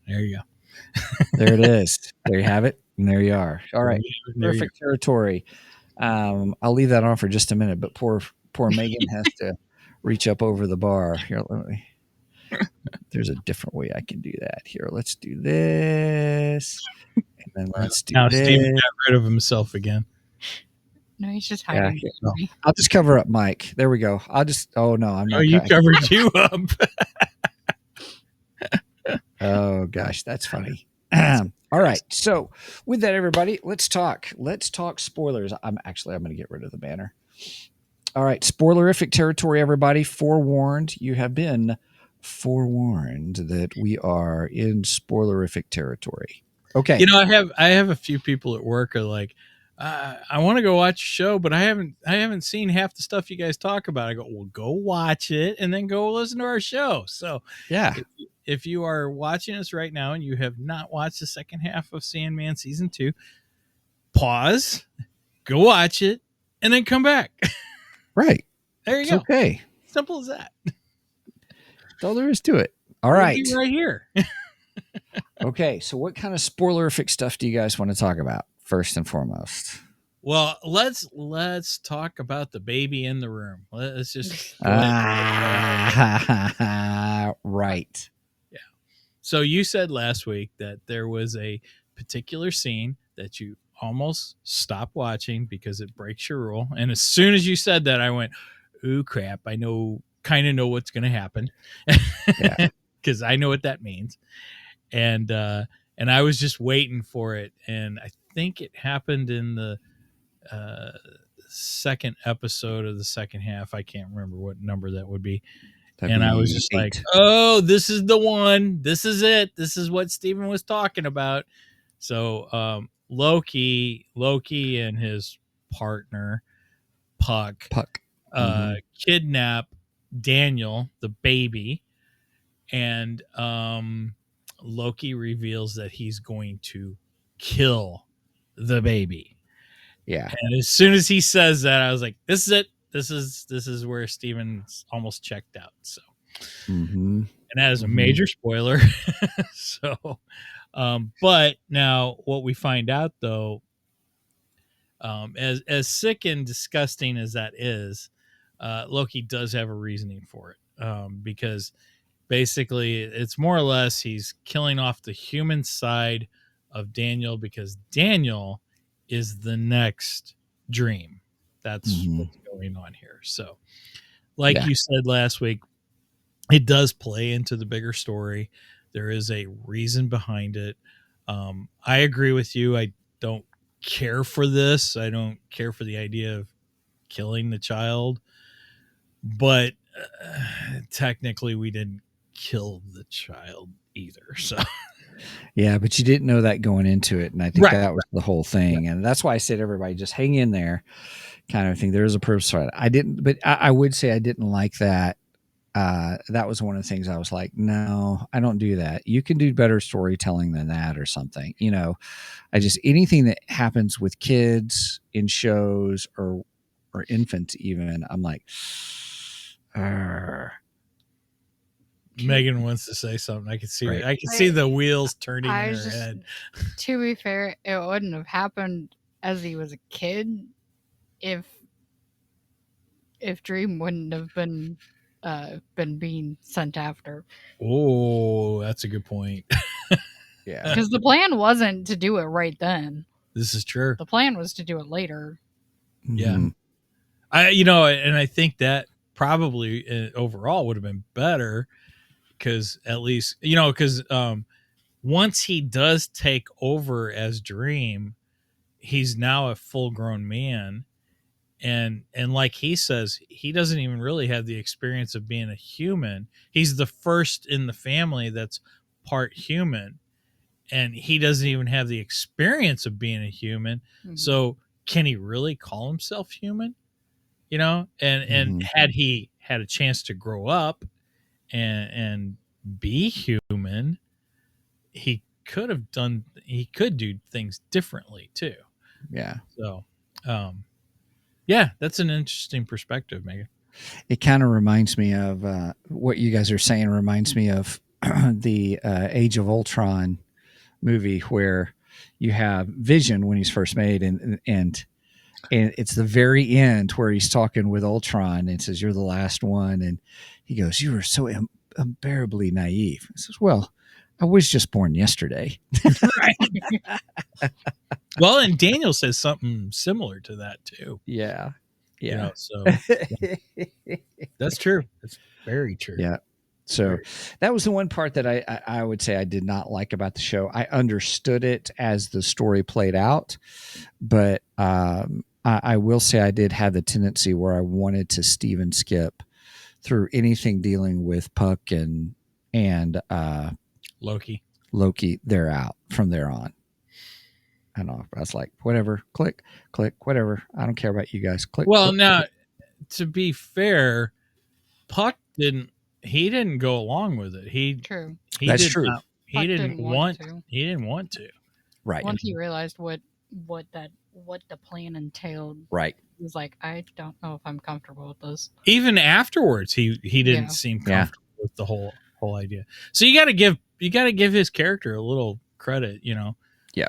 There you go. There it is. There you have it. And there you are. All right. There you Spoilerific territory. I'll leave that on for just a minute, but poor Megan has to reach up over the bar. Here, there's a different way I can do that. Here, let's do this. And then let's do now this. Steven got rid of himself again. No, he's just hiding. No, I'll just cover up Mike. There we go. Oh no, I'm not. Oh, you covered you up. Oh gosh, that's funny. All right. So with that, everybody, let's talk spoilers. I'm going to get rid of the banner. All right. Spoilerific territory, everybody. Forewarned. You have been forewarned that we are in spoilerific territory. Okay. You know, I have a few people at work are like, I want to go watch a show, but I haven't seen half the stuff you guys talk about. I go, well, go watch it and then go listen to our show. So yeah, if you are watching us right now and you have not watched the second half of Sandman season 2, pause, go watch it, and then come back. Right. There you go. Okay. Simple as that. That's all there is to it. All right. Right here. Okay. So what kind of spoilerific stuff do you guys want to talk about first and foremost? Well, let's talk about the baby in the room. Let's just right. Yeah. So you said last week that there was a particular scene that you almost stopped watching because it breaks your rule. And as soon as you said that, I went, "Ooh, crap! I kind of know what's going to happen," because I know what that means. And I was just waiting for it, and I think it happened in the second episode of the second half. I can't remember what number that would be. And I was just 8. like, oh, this is the one. This is it. This is what Steven was talking about. So Loki and his partner, Puck. Kidnap Daniel, the baby. And Loki reveals that he's going to kill the baby. Yeah. And as soon as he says that, I was like, this is it. This is where Steven's almost checked out. So, and that is a major spoiler. So, but now what we find out though, as sick and disgusting as that is, Loki does have a reasoning for it. Because basically it's more or less he's killing off the human side of Daniel because Daniel is the next dream. That's what's going on here. So like you said last week, it does play into the bigger story. There is a reason behind it. I agree with you. I don't care for this. I don't care for the idea of killing the child, but technically we didn't kill the child either. So yeah, but you didn't know that going into it. And I think that was the whole thing. And that's why I said, everybody just hang in there kind of thing. There's a purpose for it. I didn't, but I would say I didn't like that. That was one of the things I was like, no, I don't do that. You can do better storytelling than that or something. You know, anything that happens with kids in shows or infants, even, I'm like, Megan wants to say something. I can see it. I can see the wheels turning in her head. To be fair, it wouldn't have happened as he was a kid if Dream wouldn't have been being sent after. Oh, that's a good point. Yeah, because the plan wasn't to do it right then. This is true. The plan was to do it later. Yeah. And I think that probably overall would have been better because at least, because once he does take over as Dream, he's now a full grown man. And like he says, he doesn't even really have the experience of being a human. He's the first in the family that's part human. And he doesn't even have the experience of being a human. Mm-hmm. So can he really call himself human? You know, and Mhm. had he had a chance to grow up and be human, he could do things differently too. Yeah. So, yeah, that's an interesting perspective, Megan. It kind of reminds me of what you guys are saying. Reminds me of the Age of Ultron movie where you have Vision when he's first made, and it's the very end where he's talking with Ultron and says, "You're the last one," and he goes, "You were so unbearably naive." He says, "Well, I was just born yesterday." Well, and Daniel says something similar to that too. Yeah, You yeah, know, so that's true. That's very true. yeah. So Very- that was the one part that I would say I did not like about the show. I understood it as the story played out, but I will say I did have the tendency where I wanted to Steven skip through anything dealing with Puck and Loki. Loki. They're out from there on. I know. I was like, whatever, click, whatever. I don't care about you guys. Click. Well, click, now click. to be fair, Puck didn't go along with it. He True. That's did true. not. Puck didn't want to. He didn't want to. Right. Once he realized what the plan entailed, Right. he was like, I don't know if I'm comfortable with this. Even afterwards, he didn't Yeah. seem Yeah. comfortable with the whole idea. So you got to give his character a little credit, you know. Yeah.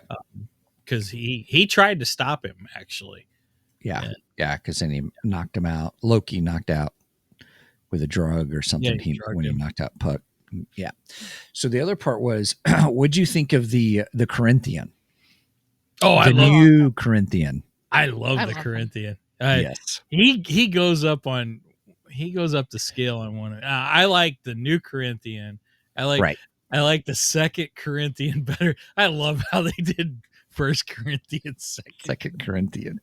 Because he tried to stop him actually. Yeah. Yeah. Because then he knocked him out. Loki knocked out with a drug or something. Yeah, he drugged when he him. knocked out Puck. Yeah. So the other part was, what'd you think of the Corinthian? Oh, The new Corinthian. I love I the love him. Corinthian. Yes. He goes up the scale on one. I like the new Corinthian. Right. I like the second Corinthian better. I love how they did first Corinthian, Second Corinthian.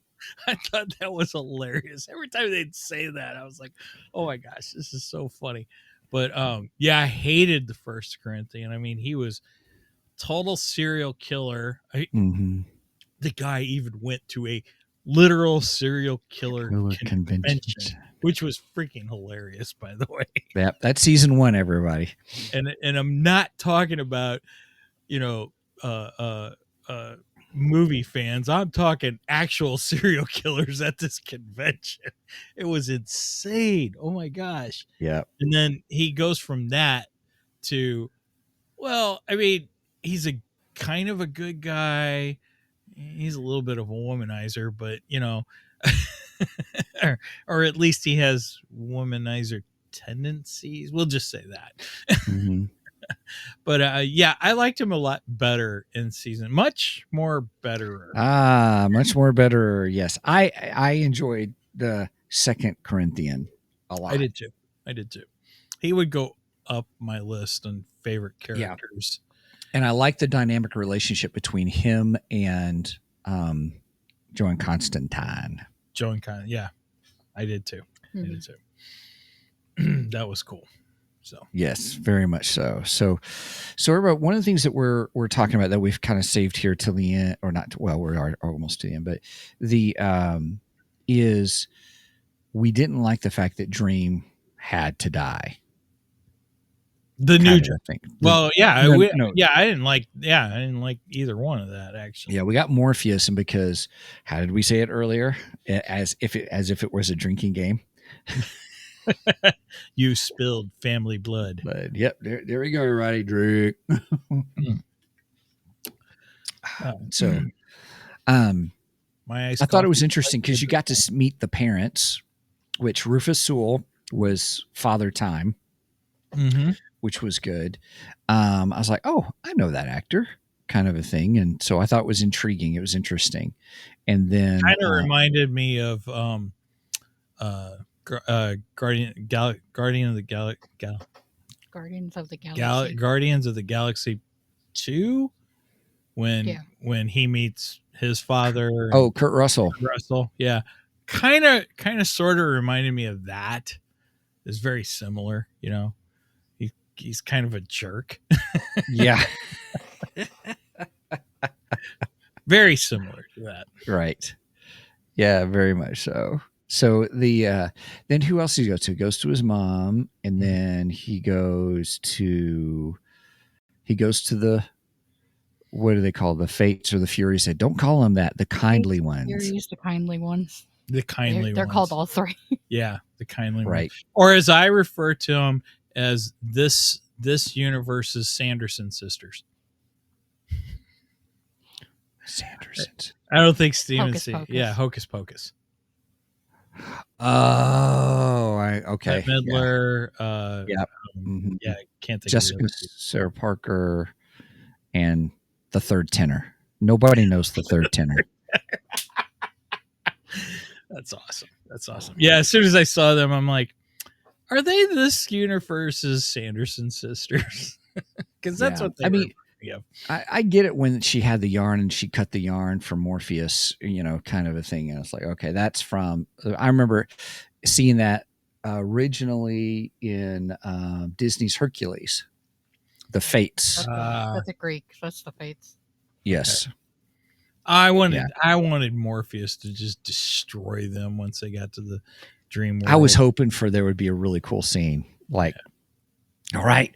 I thought that was hilarious. Every time they'd say that, I was like, "Oh my gosh, this is so funny." But yeah, I hated the first Corinthian. I mean, he was total serial killer. Mm-hmm. The guy even went to a literal serial killer Convention. convention, which was freaking hilarious, by the way. Yeah, that's season 1, everybody. And I'm not talking about, you know, movie fans. I'm talking actual serial killers at this convention. It was insane. Oh my gosh. Yeah. And then he goes from that to, well, I mean, he's a kind of a good guy. He's a little bit of a womanizer, but you know, or at least he has womanizer tendencies. We'll just say that. Mm-hmm. But yeah, I liked him a lot better in season, much more better. Much more better. Yes, I enjoyed the second Corinthian a lot. I did too. He would go up my list on favorite characters. And I like the dynamic relationship between him and Joan Constantine. Joan Con, yeah, I did too. Mhm. I did too. That was cool. So Yes, very much so. So everybody, one of the things that we're talking about that we've kind of saved here till the end, or not? Well, we're almost to the end, but the is we didn't like the fact that Dream had to die. the new Kind Dream. of thing. Well, yeah, No. I didn't like either one of that actually. Yeah, we got Morpheus, and because how did we say it earlier? As if it was a drinking game. You spilled family blood. But yep, there we go, everybody. Drink. So, My ice I thought it was coffee interesting because you got to meet the parents, which Rufus Sewell was Father Time, Mm-hmm. which was good. I was like, oh, I know that actor, kind of a thing, and so I thought it was intriguing. It was interesting, and then Kind of reminded me of Guardian of the Guardians of the Galaxy. Guardians of the Galaxy 2 when he meets his father. oh, Kurt Russell. Russell, yeah, kind of sort of reminded me of that. It's very similar, you know. He's kind of a jerk. Yeah, Very similar to that. right. Yeah, very much so. So then who else does he go to? He goes to his mom, and then he goes to the, what do they call the fates or the furies? Said, don't call them that. The kindly Fates, ones, Furies, the kindly ones. The kindly They're ones. called all three. Yeah, the kindly ones. right? Or as I refer to them, as this universe's Sanderson sisters. Sandersons. I don't think Steven Hocus C. Pocus. Yeah, Hocus Pocus. Oh, okay. Bette Midler. Yep. Mhm. Yeah, I can't think Jessica of the Sarah Parker and the third tenor. Nobody knows the third tenor. That's awesome. That's awesome. Yeah, as soon as I saw them, I'm like, are they this universe's Sanderson sisters? Because that's Yeah. what they I were. mean, Yeah. I get it when she had the yarn and she cut the yarn for Morpheus, kind of a thing. And it's like, okay, that's from. I remember seeing that originally in Disney's Hercules, the Fates. That's a Greek. That's the Fates. Yes. I wanted Morpheus to just destroy them once they got to the dream world. I was hoping for there would be a really cool scene, like, all right,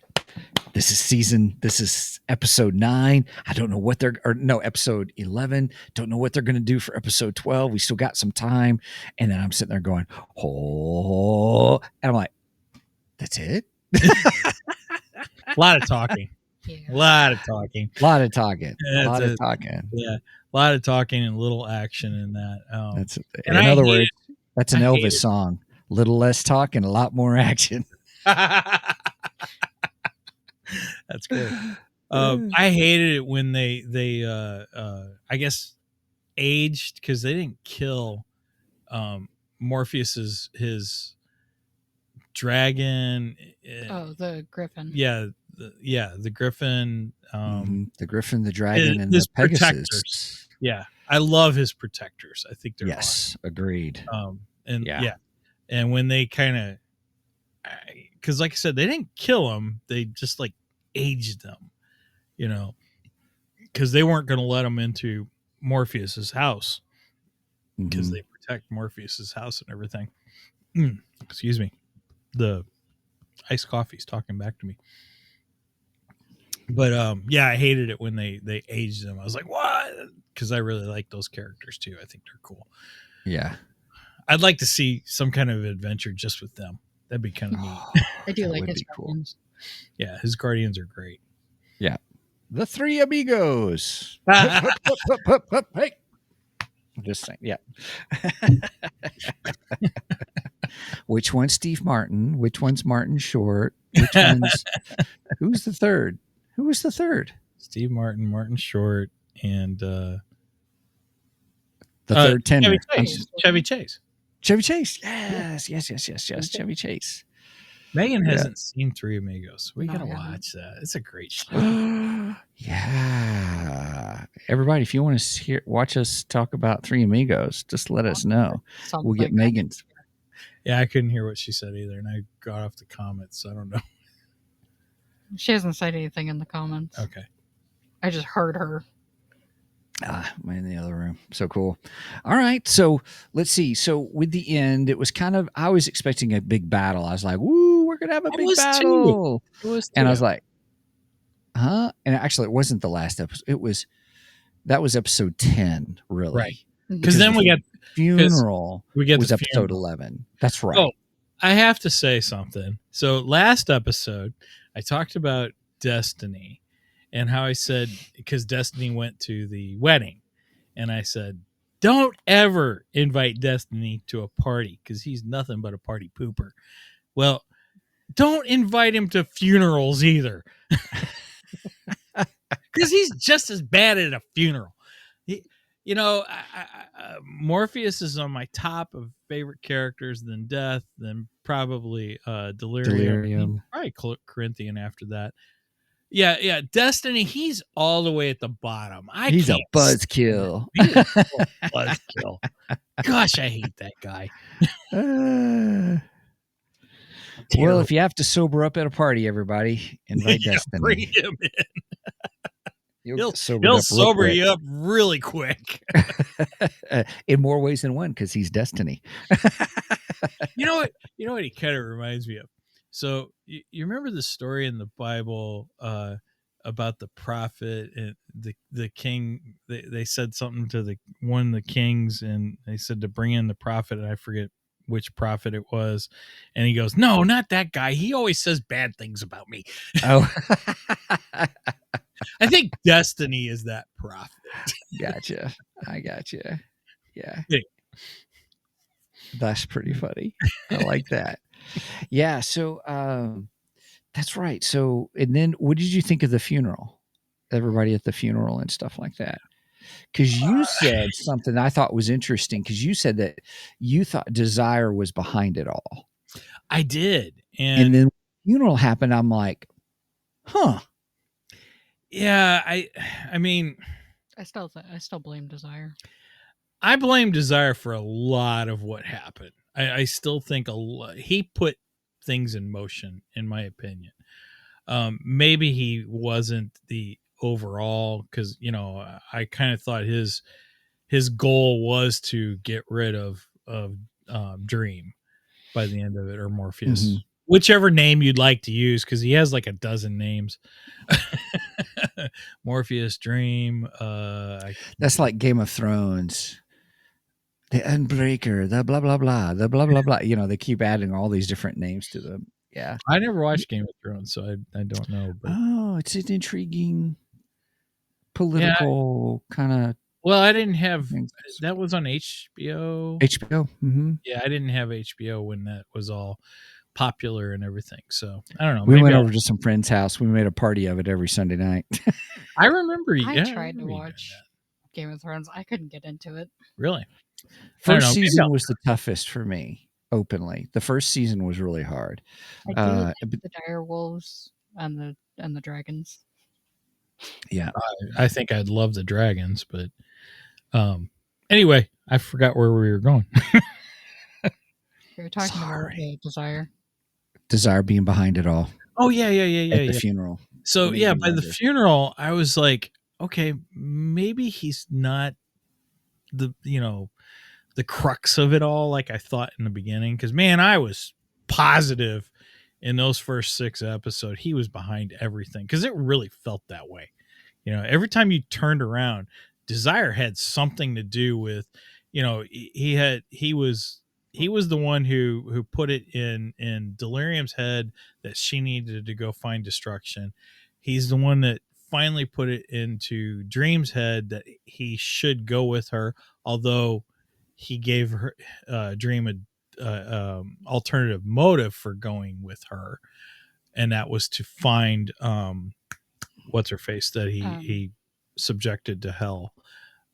this is episode 9. I don't know what episode 11. Don't know what they're going to do for episode 12. We still got some time. And then I'm sitting there going, oh, and I'm like, that's it. A lot of talking. Yeah. A lot of talking. A lot of talking. Yeah, A lot of talking. Yeah. A lot of talking and little action in that. That's and in I other hate words, that's an I hate Elvis it. song. Little less talk and a lot more action. That's good. I hated it when they I guess aged, because they didn't kill Morpheus's his dragon. The Griffin. Yeah, the Griffin. The Griffin, the Dragon, and his the Pegasus. protectors. Yeah, I love his protectors. I think they're Yes, agreed. awesome. And Yeah. and when they kind of, because like I said, they didn't kill them; they just like aged them, because they weren't going to let them into Morpheus's house, because they protect Morpheus's house and everything. Excuse me, the iced coffee's talking back to me. But I hated it when they aged them. I was like, what? Because I really like those characters too. I think they're cool. Yeah. I'd like to see some kind of adventure just with them. That'd be kind of neat. I do That like would his be cool. Guardians. Yeah, his Guardians are great. Yeah. The Three Amigos. Hup, hup, hup, hup, hup, hey. Just saying. Yeah. Which one's Steve Martin? Which one's Martin Short? Which one's who's the third? Who was the third? Steve Martin, Martin Short, and The third tenor. Chevy Chase. Chevy Chase. Yes. Chevy Chase. Megan hasn't seen Three Amigos. We No, gotta I haven't. watch that. It's a great show. Yeah. Everybody, if you want to watch us talk about Three Amigos, just let us know. Something We'll get like that. Megan. Yeah, I couldn't hear what she said either, and I got off the comments, so I don't know. She hasn't said anything in the comments. Okay. I just heard her. I'm in the other room. So cool. All right. So let's see. So with the end, it was kind of, I was expecting a big battle. I was like, woo, we're going to have a I big was too. battle. It was And I was like, huh? And actually, it wasn't the last episode. That was episode 10, really. Right. Because then we got funeral. we get was the episode funeral. 11. That's right. Oh, I have to say something. So last episode, I talked about Destiny and how I said, because Destiny went to the wedding, and I said, don't ever invite Destiny to a party because he's nothing but a party pooper. Well, don't invite him to funerals either, because he's just as bad at a funeral. Morpheus is on my top of favorite characters, then Death, then probably Delirium. Probably Corinthian after that. Yeah. Destiny, he's all the way at the bottom. He's a buzzkill. He's a buzzkill. Gosh, I hate that guy. Well, if you have to sober up at a party, everybody, invite Destiny. Bring him in. You'll He'll get sobered he'll up real sober quick. you up really quick. In more ways than one, because he's destiny. You know what? You know what he kind of reminds me of. So you remember the story in the Bible about the prophet and the king? They said something to the one of the kings, and they said to bring in the prophet, and I forget which prophet it was. And he goes, "No, not that guy. He always says bad things about me." Oh, I think destiny is that prophet. gotcha. I gotcha. Yeah, Yeah. that's pretty funny. I like that. Yeah. So that's right. So, and then what did you think of the funeral? Everybody at the funeral and stuff like that. Because you said something I thought was interesting. Because you said that you thought Desire was behind it all, I did, and and then funeral happened. I'm like, huh. yeah, I mean, I still blame Desire. I blame Desire for a lot of what happened. I still think he put things in motion, in my opinion. Maybe he wasn't the overall, because I kind of thought his goal was to get rid of Dream by the end of it, or Morpheus, Mhm. whichever name you'd like to use, because he has like a dozen names. Morpheus, Dream. That's like Game of Thrones. The Unbreaker, the blah blah blah, the blah blah blah. They keep adding all these different names to them. Yeah. I never watched Game of Thrones, so I don't know. But Oh, it's an intriguing yeah, political kind of well, I didn't have thing. that was on HBO. HBO. Mm-hmm. Yeah, I didn't have HBO when that was all popular and everything. So I don't know. We Maybe went over to some friend's house. We made a party of it every Sunday night. I remember. I Yeah, tried to remember you doing watch that. Game of Thrones. I couldn't get into it. Really? I don't First know. Maybe season was the toughest for me. Openly, the first season was really hard. I do like But the dire wolves and the dragons. yeah, I think I'd love the dragons, but anyway, I forgot where we were going. We were talking about sorry. Desire. Desire being behind it all Oh yeah, at the funeral. So Made yeah, me by the wonder. funeral, I was like, okay, maybe he's not the the crux of it all, like I thought in the beginning. Because man, I was positive in those first 6 episodes he was behind everything, because it really felt that way. Every time you turned around, Desire had something to do with, he was the one who put it in Delirium's head that she needed to go find destruction. He's the one that finally put it into Dream's head that he should go with her, although he gave her Dream a alternative motive for going with her, and that was to find what's her face that he subjected to hell.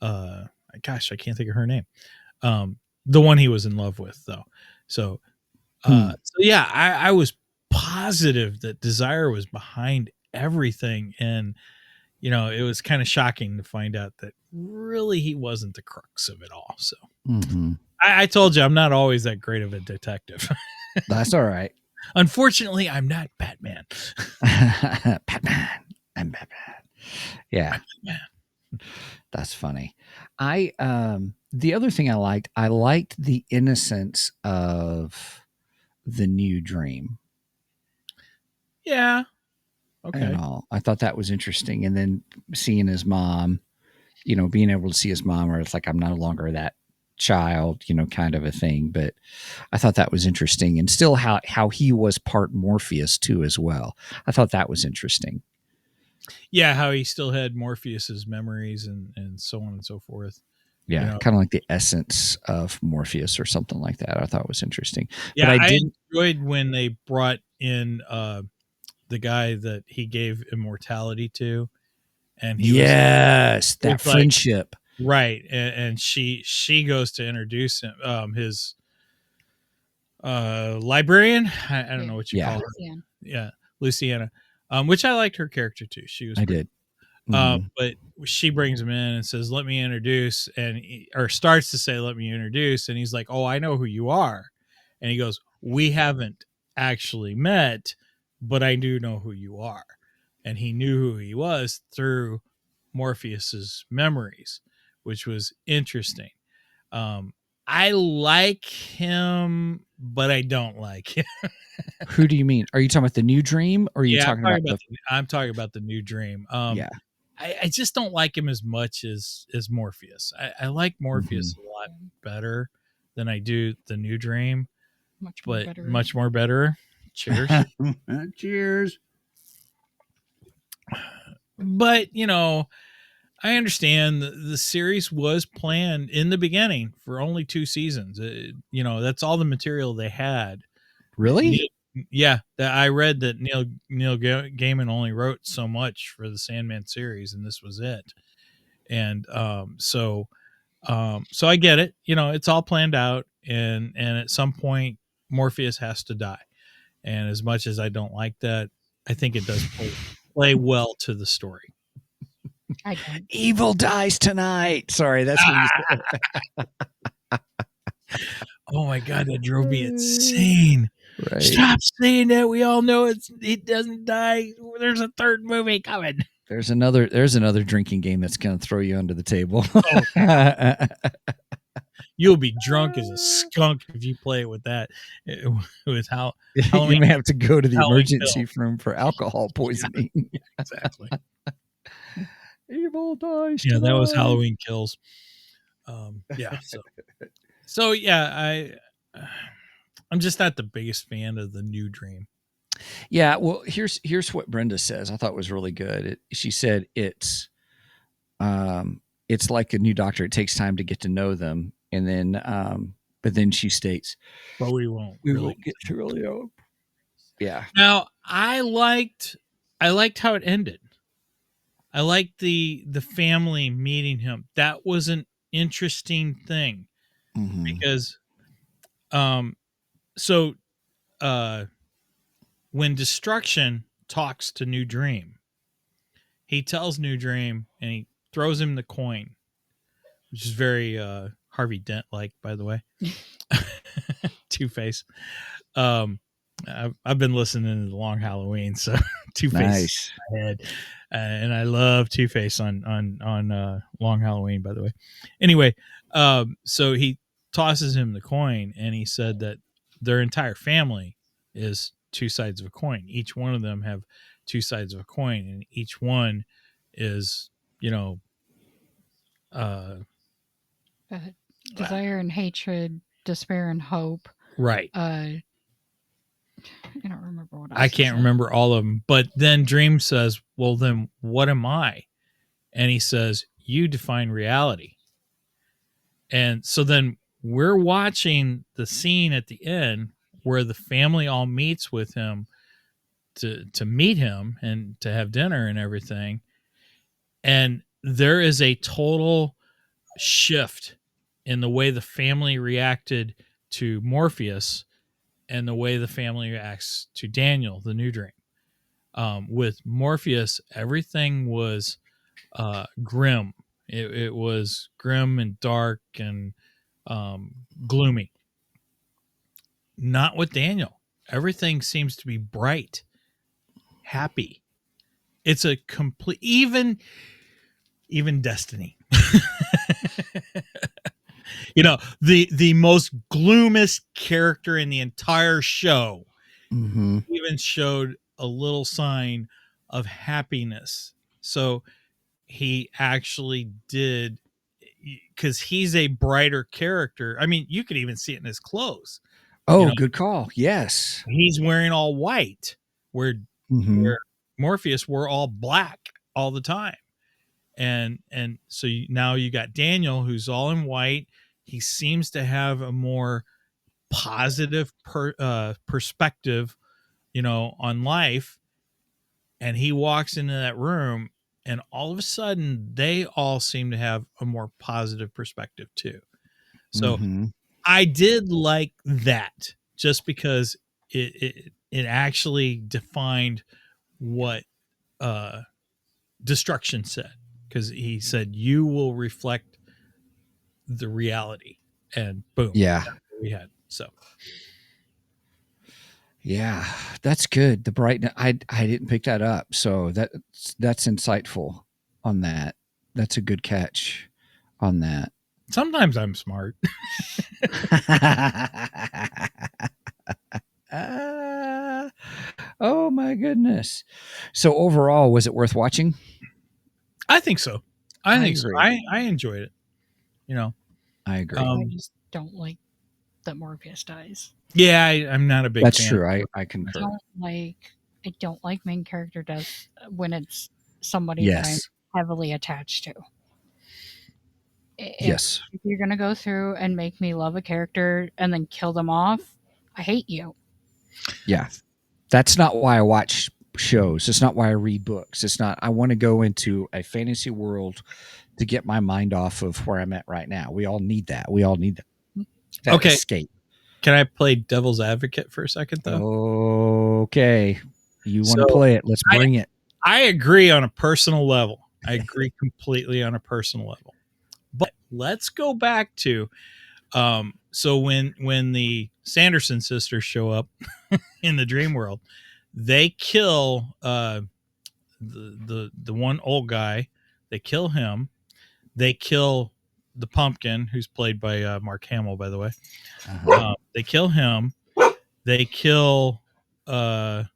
Gosh, I can't think of her name. The one he was in love with, though. So yeah, I was positive that Desire was behind everything, and it was kind of shocking to find out that really he wasn't the crux of it all. So Mm-hmm. I told you I'm not always that great of a detective. That's all right. Unfortunately, I'm not Batman. Batman. I'm Batman. Yeah. Batman. That's funny. The other thing I liked the innocence of the new Dream. Yeah. Okay. And all. I thought that was interesting. And then seeing his mom, being able to see his mom, where it's like I'm no longer that child, kind of a thing. But I thought that was interesting. And still how he was part Morpheus too as well. I thought that was interesting. Yeah, how he still had Morpheus's memories and so on and so forth. Yeah, kind of like the essence of Morpheus or something like that. I thought was interesting. Yeah, but I enjoyed when they brought in the guy that he gave immortality to, and he was that friendship, like, right? And she goes to introduce him, his librarian. I don't know what you call her. Luciana. Yeah, Luciana. Which I liked her character too. She was. I pretty did. Mm-hmm. But she brings him in and says, "Let me introduce," or starts to say, "Let me introduce," and he's like, "Oh, I know who you are," and he goes, "We haven't actually met, but I do know who you are," and he knew who he was through Morpheus's memories, which was interesting. I like him, but I don't like him. Who do you mean? Are you talking about the new dream, or are you Yeah, talking about the? I'm talking about the new dream. Yeah. I just don't like him as much as Morpheus. I like Morpheus Mhm. a lot better than I do the new dream, Much more but better. much more better. Cheers. Cheers. But I understand the series was planned in the beginning for only 2 seasons. That's all the material they had. Really? Yeah, I read that Neil Gaiman only wrote so much for the Sandman series, and this was it. And so I get it. It's all planned out, and at some point Morpheus has to die. And as much as I don't like that, I think it does play well to the story. I don't. Evil dies tonight. Sorry, that's what you said. Oh my god, that drove me insane. Right. Stop saying that. We all know it doesn't die. There's a third movie coming. There's another drinking game that's going to throw you under the table. You'll be drunk as a skunk if you play it with that. With how You may have to go to the Halloween emergency room for alcohol poisoning. Yeah, exactly. Evil dies. Yeah, that was tonight. Halloween Kills. Yeah. So yeah, I'm just not the biggest fan of the new dream. Yeah, well, here's what Brenda says. I thought was really good. She said it's like a new doctor. It takes time to get to know them, and then but then she states, But we won't we really won't get to really know. Yeah. Now, I liked how it ended. I liked the family meeting him. That was an interesting thing Mhm. because when Destruction talks to New Dream, he tells New Dream and he throws him the coin, which is very Harvey Dent like, by the way. Two-Face. I've been listening to the Long Halloween, so Two-Face Nice. in my head, and I love Two-Face on Long Halloween, by the way. Anyway, so he tosses him the coin, and he said that their entire family is two sides of a coin. Each one of them have two sides of a coin, and each one is, Desire and hatred, despair and hope. right. I don't remember what I can't remember all of them. But then Dream says, well, then what am I? And he says, you define reality. And so then we're watching the scene at the end where the family all meets with him to meet him and to have dinner and everything. And there is a total shift in the way the family reacted to Morpheus and the way the family reacts to Daniel, the new dream. With Morpheus, everything was grim. It was grim and dark and gloomy. Not with Daniel. Everything seems to be bright, happy. It's a complete, even Destiny. The most gloomist character in the entire show even showed a little sign of happiness. So he actually did, because he's a brighter character. I mean, you could even see it in his clothes. Oh, good call. Yes. He's wearing all white, where Morpheus wore all black all the time. And so now you got Daniel, who's all in white. He seems to have a more positive perspective, on life. And he walks into that room, and all of a sudden, they all seem to have a more positive perspective too. So I did like that, just because it actually defined what Destruction said, because he said you will reflect the reality, and boom, Yeah. that's what we had. So yeah, that's good. The brightness. I didn't pick that up, so that's insightful on that. That's a good catch on that. Sometimes I'm smart. Oh my goodness. So overall, was it worth watching? I think so. I I think so. agree. I enjoyed it. You know. I agree. I Um, just don't like that Morpheus dies. yeah, I'm not a big That's fan. true. I I concur. don't like main character deaths when it's somebody that I'm Yes. heavily attached to. Yes. If you're gonna go through and make me love a character and then kill them off, I hate you. Yeah. That's not why I watch shows. It's not why I read books. It's not, I want to go into a fantasy world to get my mind off of where I'm at right now. We all need that. We all need that Okay. escape. Can I play devil's advocate for a second, though? Okay. You want to So play it? Let's bring it. I agree on a personal level. I agree completely on a personal level. But let's go back to so when the Sanderson sisters show up in the dream world, they kill the one old guy. They kill him. They kill the pumpkin, who's played by Mark Hamill, by the way. They kill him. They kill. They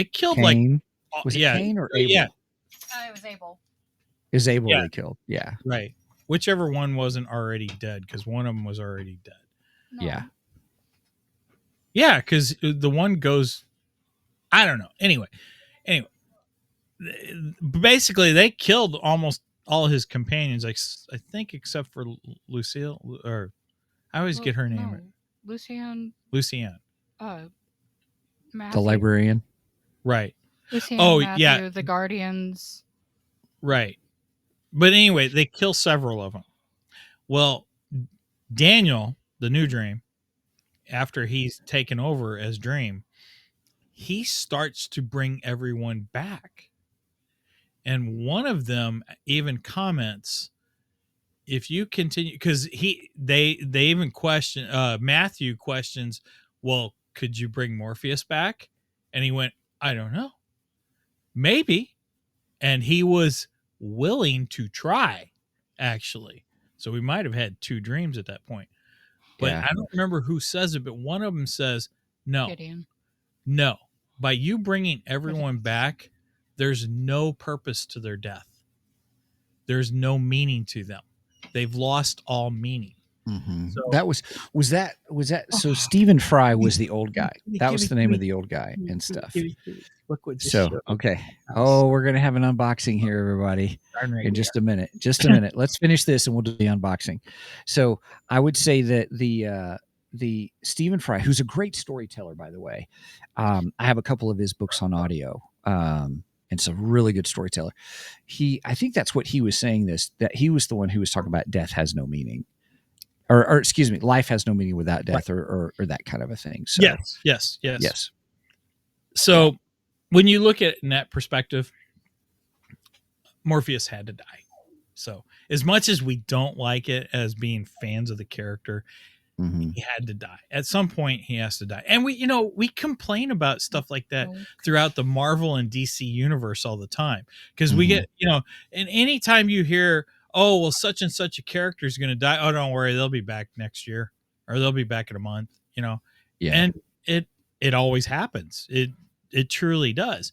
killed Cain. like Was it yeah, Cain or Abel? yeah, It was Abel. Is Abel Yeah. they killed? Yeah. right. Whichever one wasn't already dead, because one of them was already dead. No. Yeah. Yeah, because the one goes. I don't know. Anyway, basically they killed almost all his companions. Like I think except for Lucille, or I always get her name. No. Lucian. Lucienne. Matthew. The librarian. Right. Lucian, Oh, Matthew, yeah. the Guardians. Right. But anyway, they kill several of them. Well, Daniel, the new Dream, after he's taken over as Dream, he starts to bring everyone back. And one of them even comments, if you continue, because they even question, Matthew questions, well, could you bring Morpheus back? And he went, I don't know, maybe. And he was willing to try, actually. So we might have had two dreams at that point. But Yeah. I don't remember who says it, but one of them says, no, Gideon. no. By you bringing everyone back, there's no purpose to their death. There's no meaning to them. They've lost all meaning. Mm-hmm. So, That was that. So Stephen Fry was the old guy. That was the name of the old guy and stuff. Look what just So showed. okay. Oh, we're gonna have an unboxing here, everybody. Darn right In we just a minute. Just a minute. Let's finish this and we'll do the unboxing. So I would say that the Stephen Fry, who's a great storyteller, by the way. I have a couple of his books on audio. And it's a really good storyteller. I think that's what he was saying that he was the one who was talking about death has no meaning. Or excuse me, life has no meaning without death, Right. or that kind of a thing. So Yes. So when you look at it in that perspective, Morpheus had to die. So as much as we don't like it as being fans of the character, mm-hmm. he had to die. At some point, he has to die. And we complain about stuff like that throughout the Marvel and DC universe all the time. Because we get, and anytime you hear, oh, well, such and such a character is going to die. Oh, don't worry. They'll be back next year, or they'll be back in a month, Yeah. And it always happens. It truly does.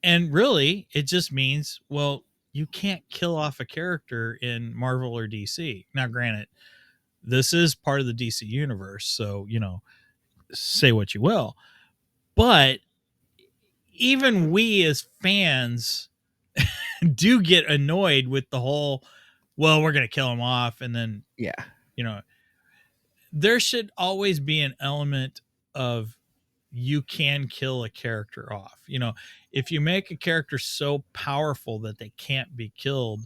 And really, it just means, well, you can't kill off a character in Marvel or DC. Now, granted, this is part of the DC universe, so, say what you will. But even we as fans do get annoyed with the whole, well, we're going to kill him off. And then, there should always be an element of you can kill a character off. If you make a character so powerful that they can't be killed,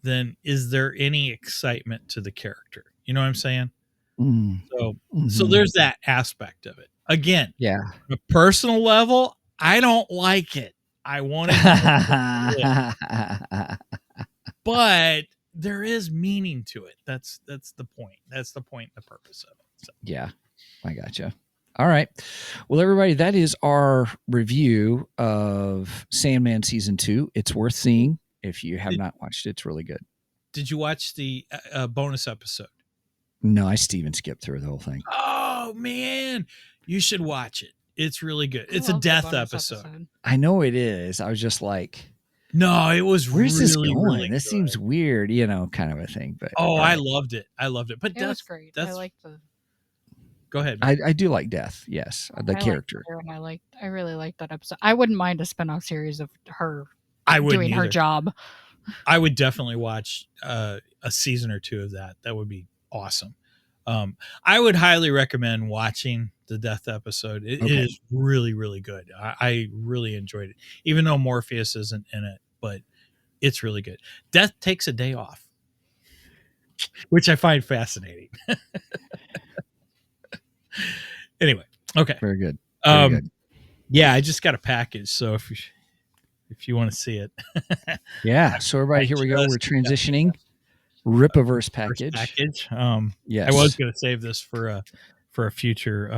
then is there any excitement to the character? You know what I'm saying? Mm-hmm. So there's that aspect of it. Again, yeah. on a personal level, I don't like it. I want it, but there is meaning to it. That's the point. That's the point and the purpose of it. So. Yeah, I gotcha. All right. Well, everybody, that is our review of Sandman Season 2. It's worth seeing. If you have not watched it, it's really good. Did you watch the bonus episode? No, I Steven skipped through the whole thing. Oh man, you should watch it. It's really good. I It's a love the death bonus episode. I know it is. I was just like, No, it was where's really, this going? really This good. seems weird, kind of a thing. But Oh, all I right. loved it. I loved it. But It was great. I That's liked the go ahead. Man. I do like Death. Yes, the I liked character. her, and I really liked that episode. I wouldn't mind a spinoff series of her I wouldn't doing her either. job. I would definitely watch a season or two of that. That would be awesome. I would highly recommend watching the Death episode. It is really, really good. I really enjoyed it, even though Morpheus isn't in it, but it's really good. Death takes a day off, which I find fascinating. Anyway, okay. Very good. Very good. Yeah, I just got a package, so if you want to see it. Yeah. So everybody, here we go. We're transitioning. Ripaverse package. I Yes. was going to save this for a future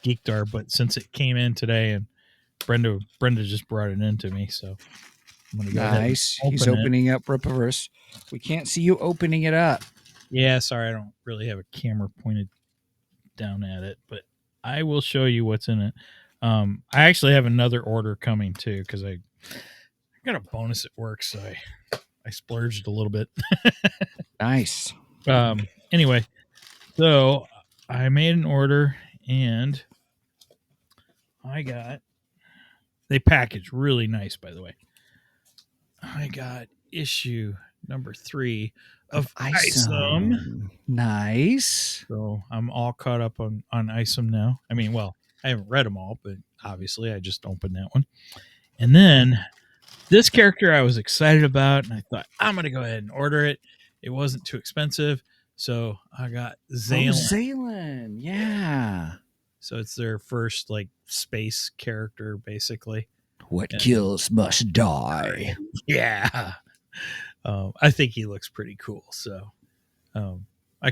Geekdar, but since it came in today and Brenda just brought it in to me, so I'm going to go ahead and Nice. He's opening up Ripaverse. We can't see you opening it up. Yeah, sorry, I don't really have a camera pointed down at it, but I will show you what's in it. I actually have another order coming too because I got a bonus at work, so I splurged a little bit. Nice. Anyway, so I made an order and they packaged really nice, by the way. I got issue number 3 of Isom. Nice. So I'm all caught up on Isom now. I mean, well, I haven't read them all, but obviously I just opened that one. And then this character I was excited about, and I thought, I'm going to go ahead and order it. It wasn't too expensive, so I got Zalen. Zalen, yeah. So it's their first, like, space character, basically. What kills must die. Yeah. I think he looks pretty cool, so I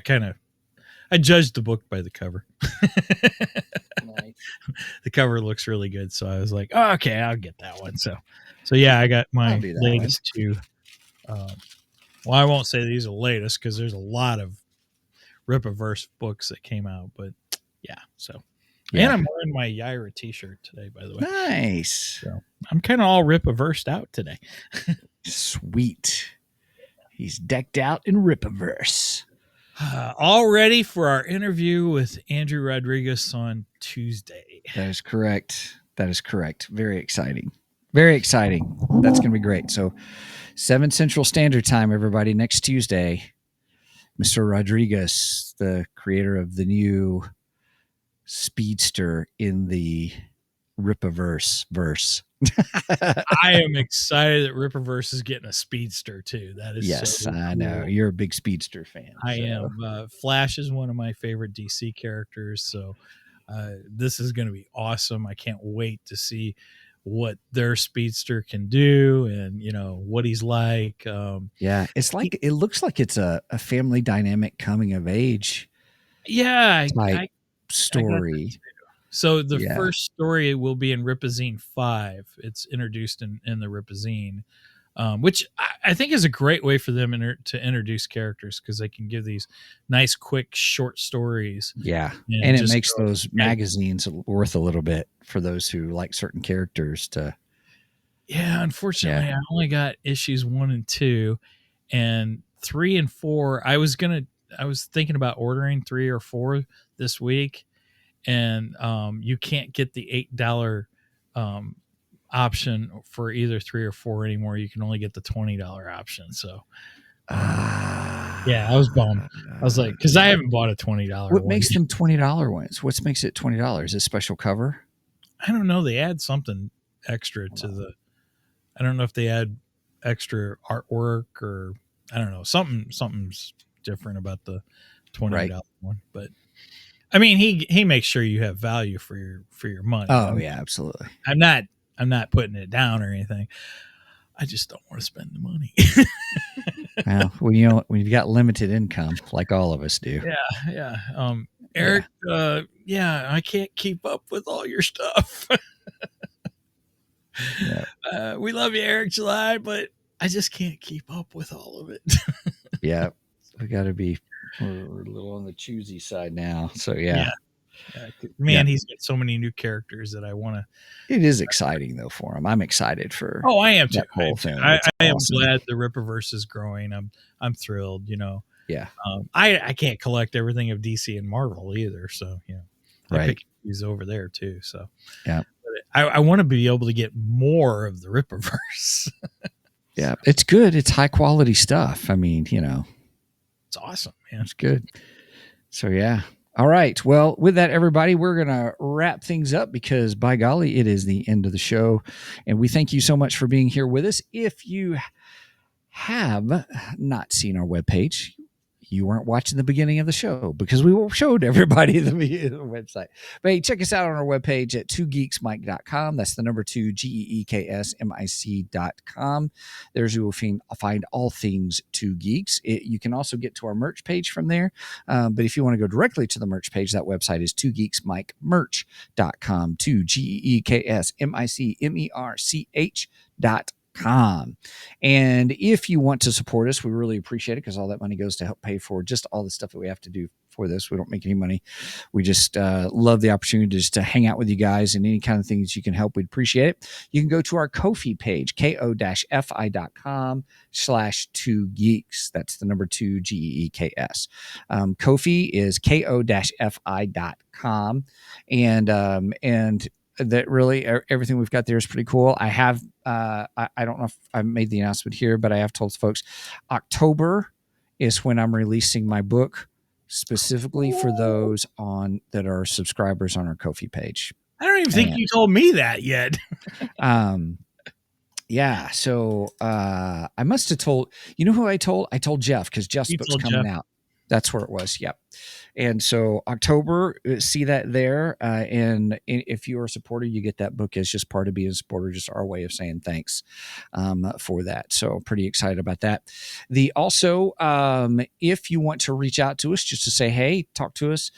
judged the book by the cover. Nice. The cover looks really good, so I was like, oh, okay, I'll get that one. So yeah, I got my latest 2. Well, I won't say these are the latest because there's a lot of Ripaverse books that came out, but yeah. So, and I'm wearing my Yaira T-shirt today, by the way. Nice. So I'm kind of all Ripaversed out today. Sweet. He's decked out in Ripaverse. All ready for our interview with Andrew Rodriguez on Tuesday. That is correct. Very exciting. Very exciting. That's going to be great. So 7 Central Standard Time, everybody, next Tuesday. Mr. Rodriguez, the creator of the new Speedster in the Ripaverse verse. I am excited that Ripaverse is getting a Speedster too. That is yes, so I cool. know you're a big Speedster fan. I am. Flash is one of my favorite DC characters, so this is going to be awesome. I can't wait to see what their Speedster can do and what he's like. Yeah, it's like it looks like it's a family dynamic coming of age. Yeah, type story. So the first story will be in Ripazine 5. It's introduced in the Ripazine, which I think is a great way for them to introduce characters because they can give these nice, quick, short stories. Yeah, and it makes those magazines worth a little bit for those who like certain characters to. Yeah, unfortunately, I only got issues 1 and 2, and 3 and 4. I was thinking about ordering 3 or 4 this week. And you can't get the $8 option for either 3 or 4 anymore. You can only get the $20 option. So, yeah, I was bummed. I was like, because I haven't bought a $20. What makes them $20 ones? What makes it $20? A special cover? I don't know. They add something extra to the. I don't know if they add extra artwork or I don't know. Something's different about the $20 one, but. I mean, he makes sure you have value for your money. Oh yeah, absolutely. I'm not putting it down or anything. I just don't want to spend the money. Well, when you've got limited income, like all of us do. Yeah. Eric, I can't keep up with all your stuff. We love you, Eric July, but I just can't keep up with all of it. Yeah, we got to be. We're a little on the choosy side now. So yeah, Man, he's got so many new characters that I want to. it is exciting though for him. I'm excited for. Oh, I am too. That whole thing. I It's am awesome. glad the Rippaverse is growing. I'm thrilled. Yeah. I can't collect everything of DC and Marvel either, so I Right. pick these over there too. So Yeah. But I want to be able to get more of the Rippaverse. Yeah, it's good. It's high quality stuff. I mean, It's awesome, man. it's good. So yeah. All right. Well, with that, everybody, we're going to wrap things up because by golly, it is the end of the show. And we thank you so much for being here with us. If you have not seen our webpage, you weren't watching the beginning of the show because we showed everybody the website. But hey, check us out on our webpage at 2geeksmike.com. That's the number 2, GEEKSMIC.com. There's you will find all things 2 Geeks. You can also get to our merch page from there. But if you want to go directly to the merch page, that website is 2geeksmikemerch.com. 2GEEKSMICMERCH.com. And if you want to support us, we really appreciate it because all that money goes to help pay for just all the stuff that we have to do for this. We don't make any money. We just love the opportunity just to hang out with you guys, and any kind of things you can help, we'd appreciate it. You can go to our Ko-fi page, ko-fi.com/2geeks. That's the number 2 GEEKS. Ko-fi is ko-fi.com. And that really everything we've got there is pretty cool. I have I don't know if I made the announcement here, but I have told folks October is when I'm releasing my book specifically for those that are subscribers on our Ko-fi page. I don't even think you told me that yet. Yeah, so I must have told, who I told Jeff, because Jeff's book's coming out. That's where it was. Yep. And so October, see that there. And if you're a supporter, you get that book as just part of being a supporter, just our way of saying thanks for that. So pretty excited about that. Also, if you want to reach out to us just to say, hey, talk to us,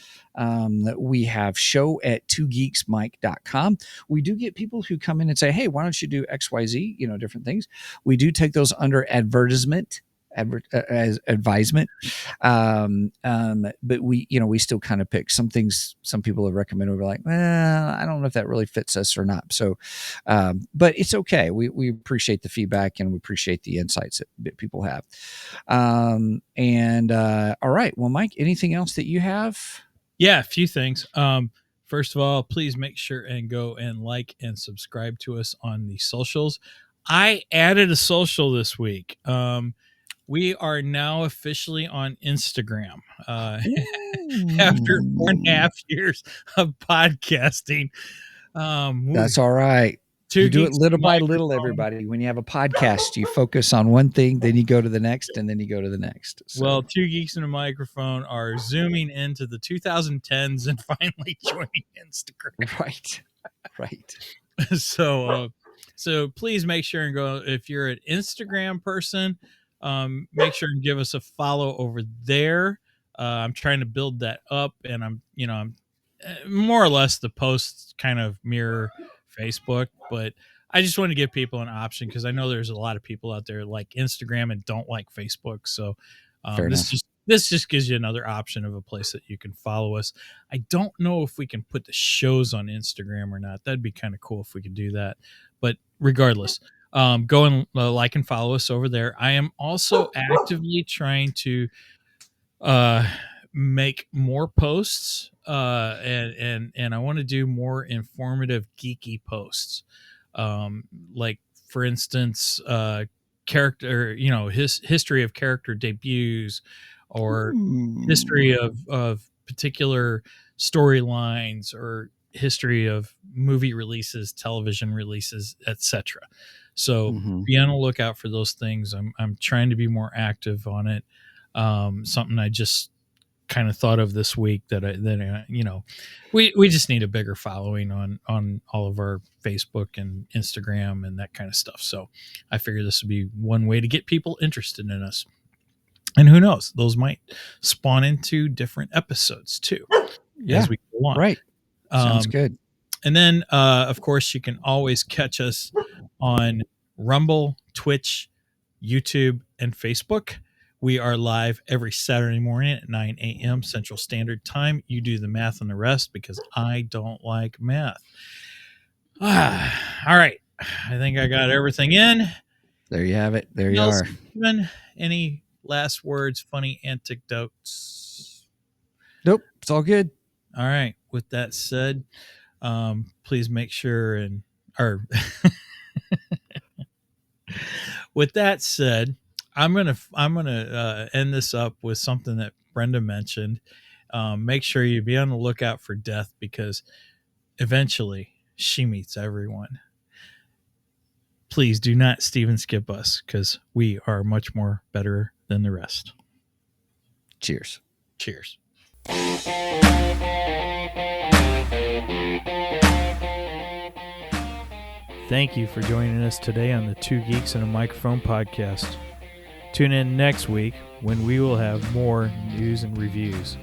we have show@2geeksmike.com. We do get people who come in and say, hey, why don't you do XYZ, different things. We do take those under advertisement. As advisement, but we still kind of pick some things. Some people have recommended, we're like, well, I don't know if that really fits us or not. So, but it's okay. We appreciate the feedback and we appreciate the insights that people have. All right, well, Mike, anything else that you have? Yeah, a few things. First of all, please make sure and go and like and subscribe to us on the socials. I added a social this week. We are now officially on Instagram after 4.5 years of podcasting. That's all right. You do it little by little, everybody. When you have a podcast, you focus on one thing, then you go to the next, and then you go to the next. So. Well, 2 Geeks and a Microphone are zooming into the 2010s and finally joining Instagram. Right. So please make sure and go. If you're an Instagram person, make sure and give us a follow over there. I'm trying to build that up, and I'm more or less the posts kind of mirror Facebook, but I just want to give people an option because I know there's a lot of people out there like Instagram and don't like Facebook. So this just gives you another option of a place that you can follow us. I don't know if we can put the shows on Instagram or not. That'd be kind of cool if we could do that. But regardless, go and like and follow us over there. I am also actively trying to make more posts and I want to do more informative geeky posts. Like for instance, character, history of character debuts or history of particular storylines or history of movie releases, television releases, etc. So be on the lookout for those things. I'm trying to be more active on it. Something I just kind of thought of this week that we just need a bigger following on all of our Facebook and Instagram and that kind of stuff. So I figure this would be one way to get people interested in us. And who knows, those might spawn into different episodes too. Yeah, as we go along. Right. Sounds good. And then, of course, you can always catch us on Rumble, Twitch, YouTube, and Facebook. We are live every Saturday morning at 9 a.m. Central Standard Time. You do the math on the rest because I don't like math. All right. I think I got everything in. There you have it. There you Nelson, are. Steven, any last words, funny anecdotes? Nope. It's all good. All right. With that said, please make sure with that said, I'm gonna end this up with something that Brenda mentioned. Make sure you be on the lookout for death because eventually she meets everyone. Please do not Steven skip us because we are much more better than the rest. Cheers. Cheers. Thank you for joining us today on the Two Geeks and a Microphone podcast. Tune in next week when we will have more news and reviews.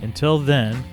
Until then,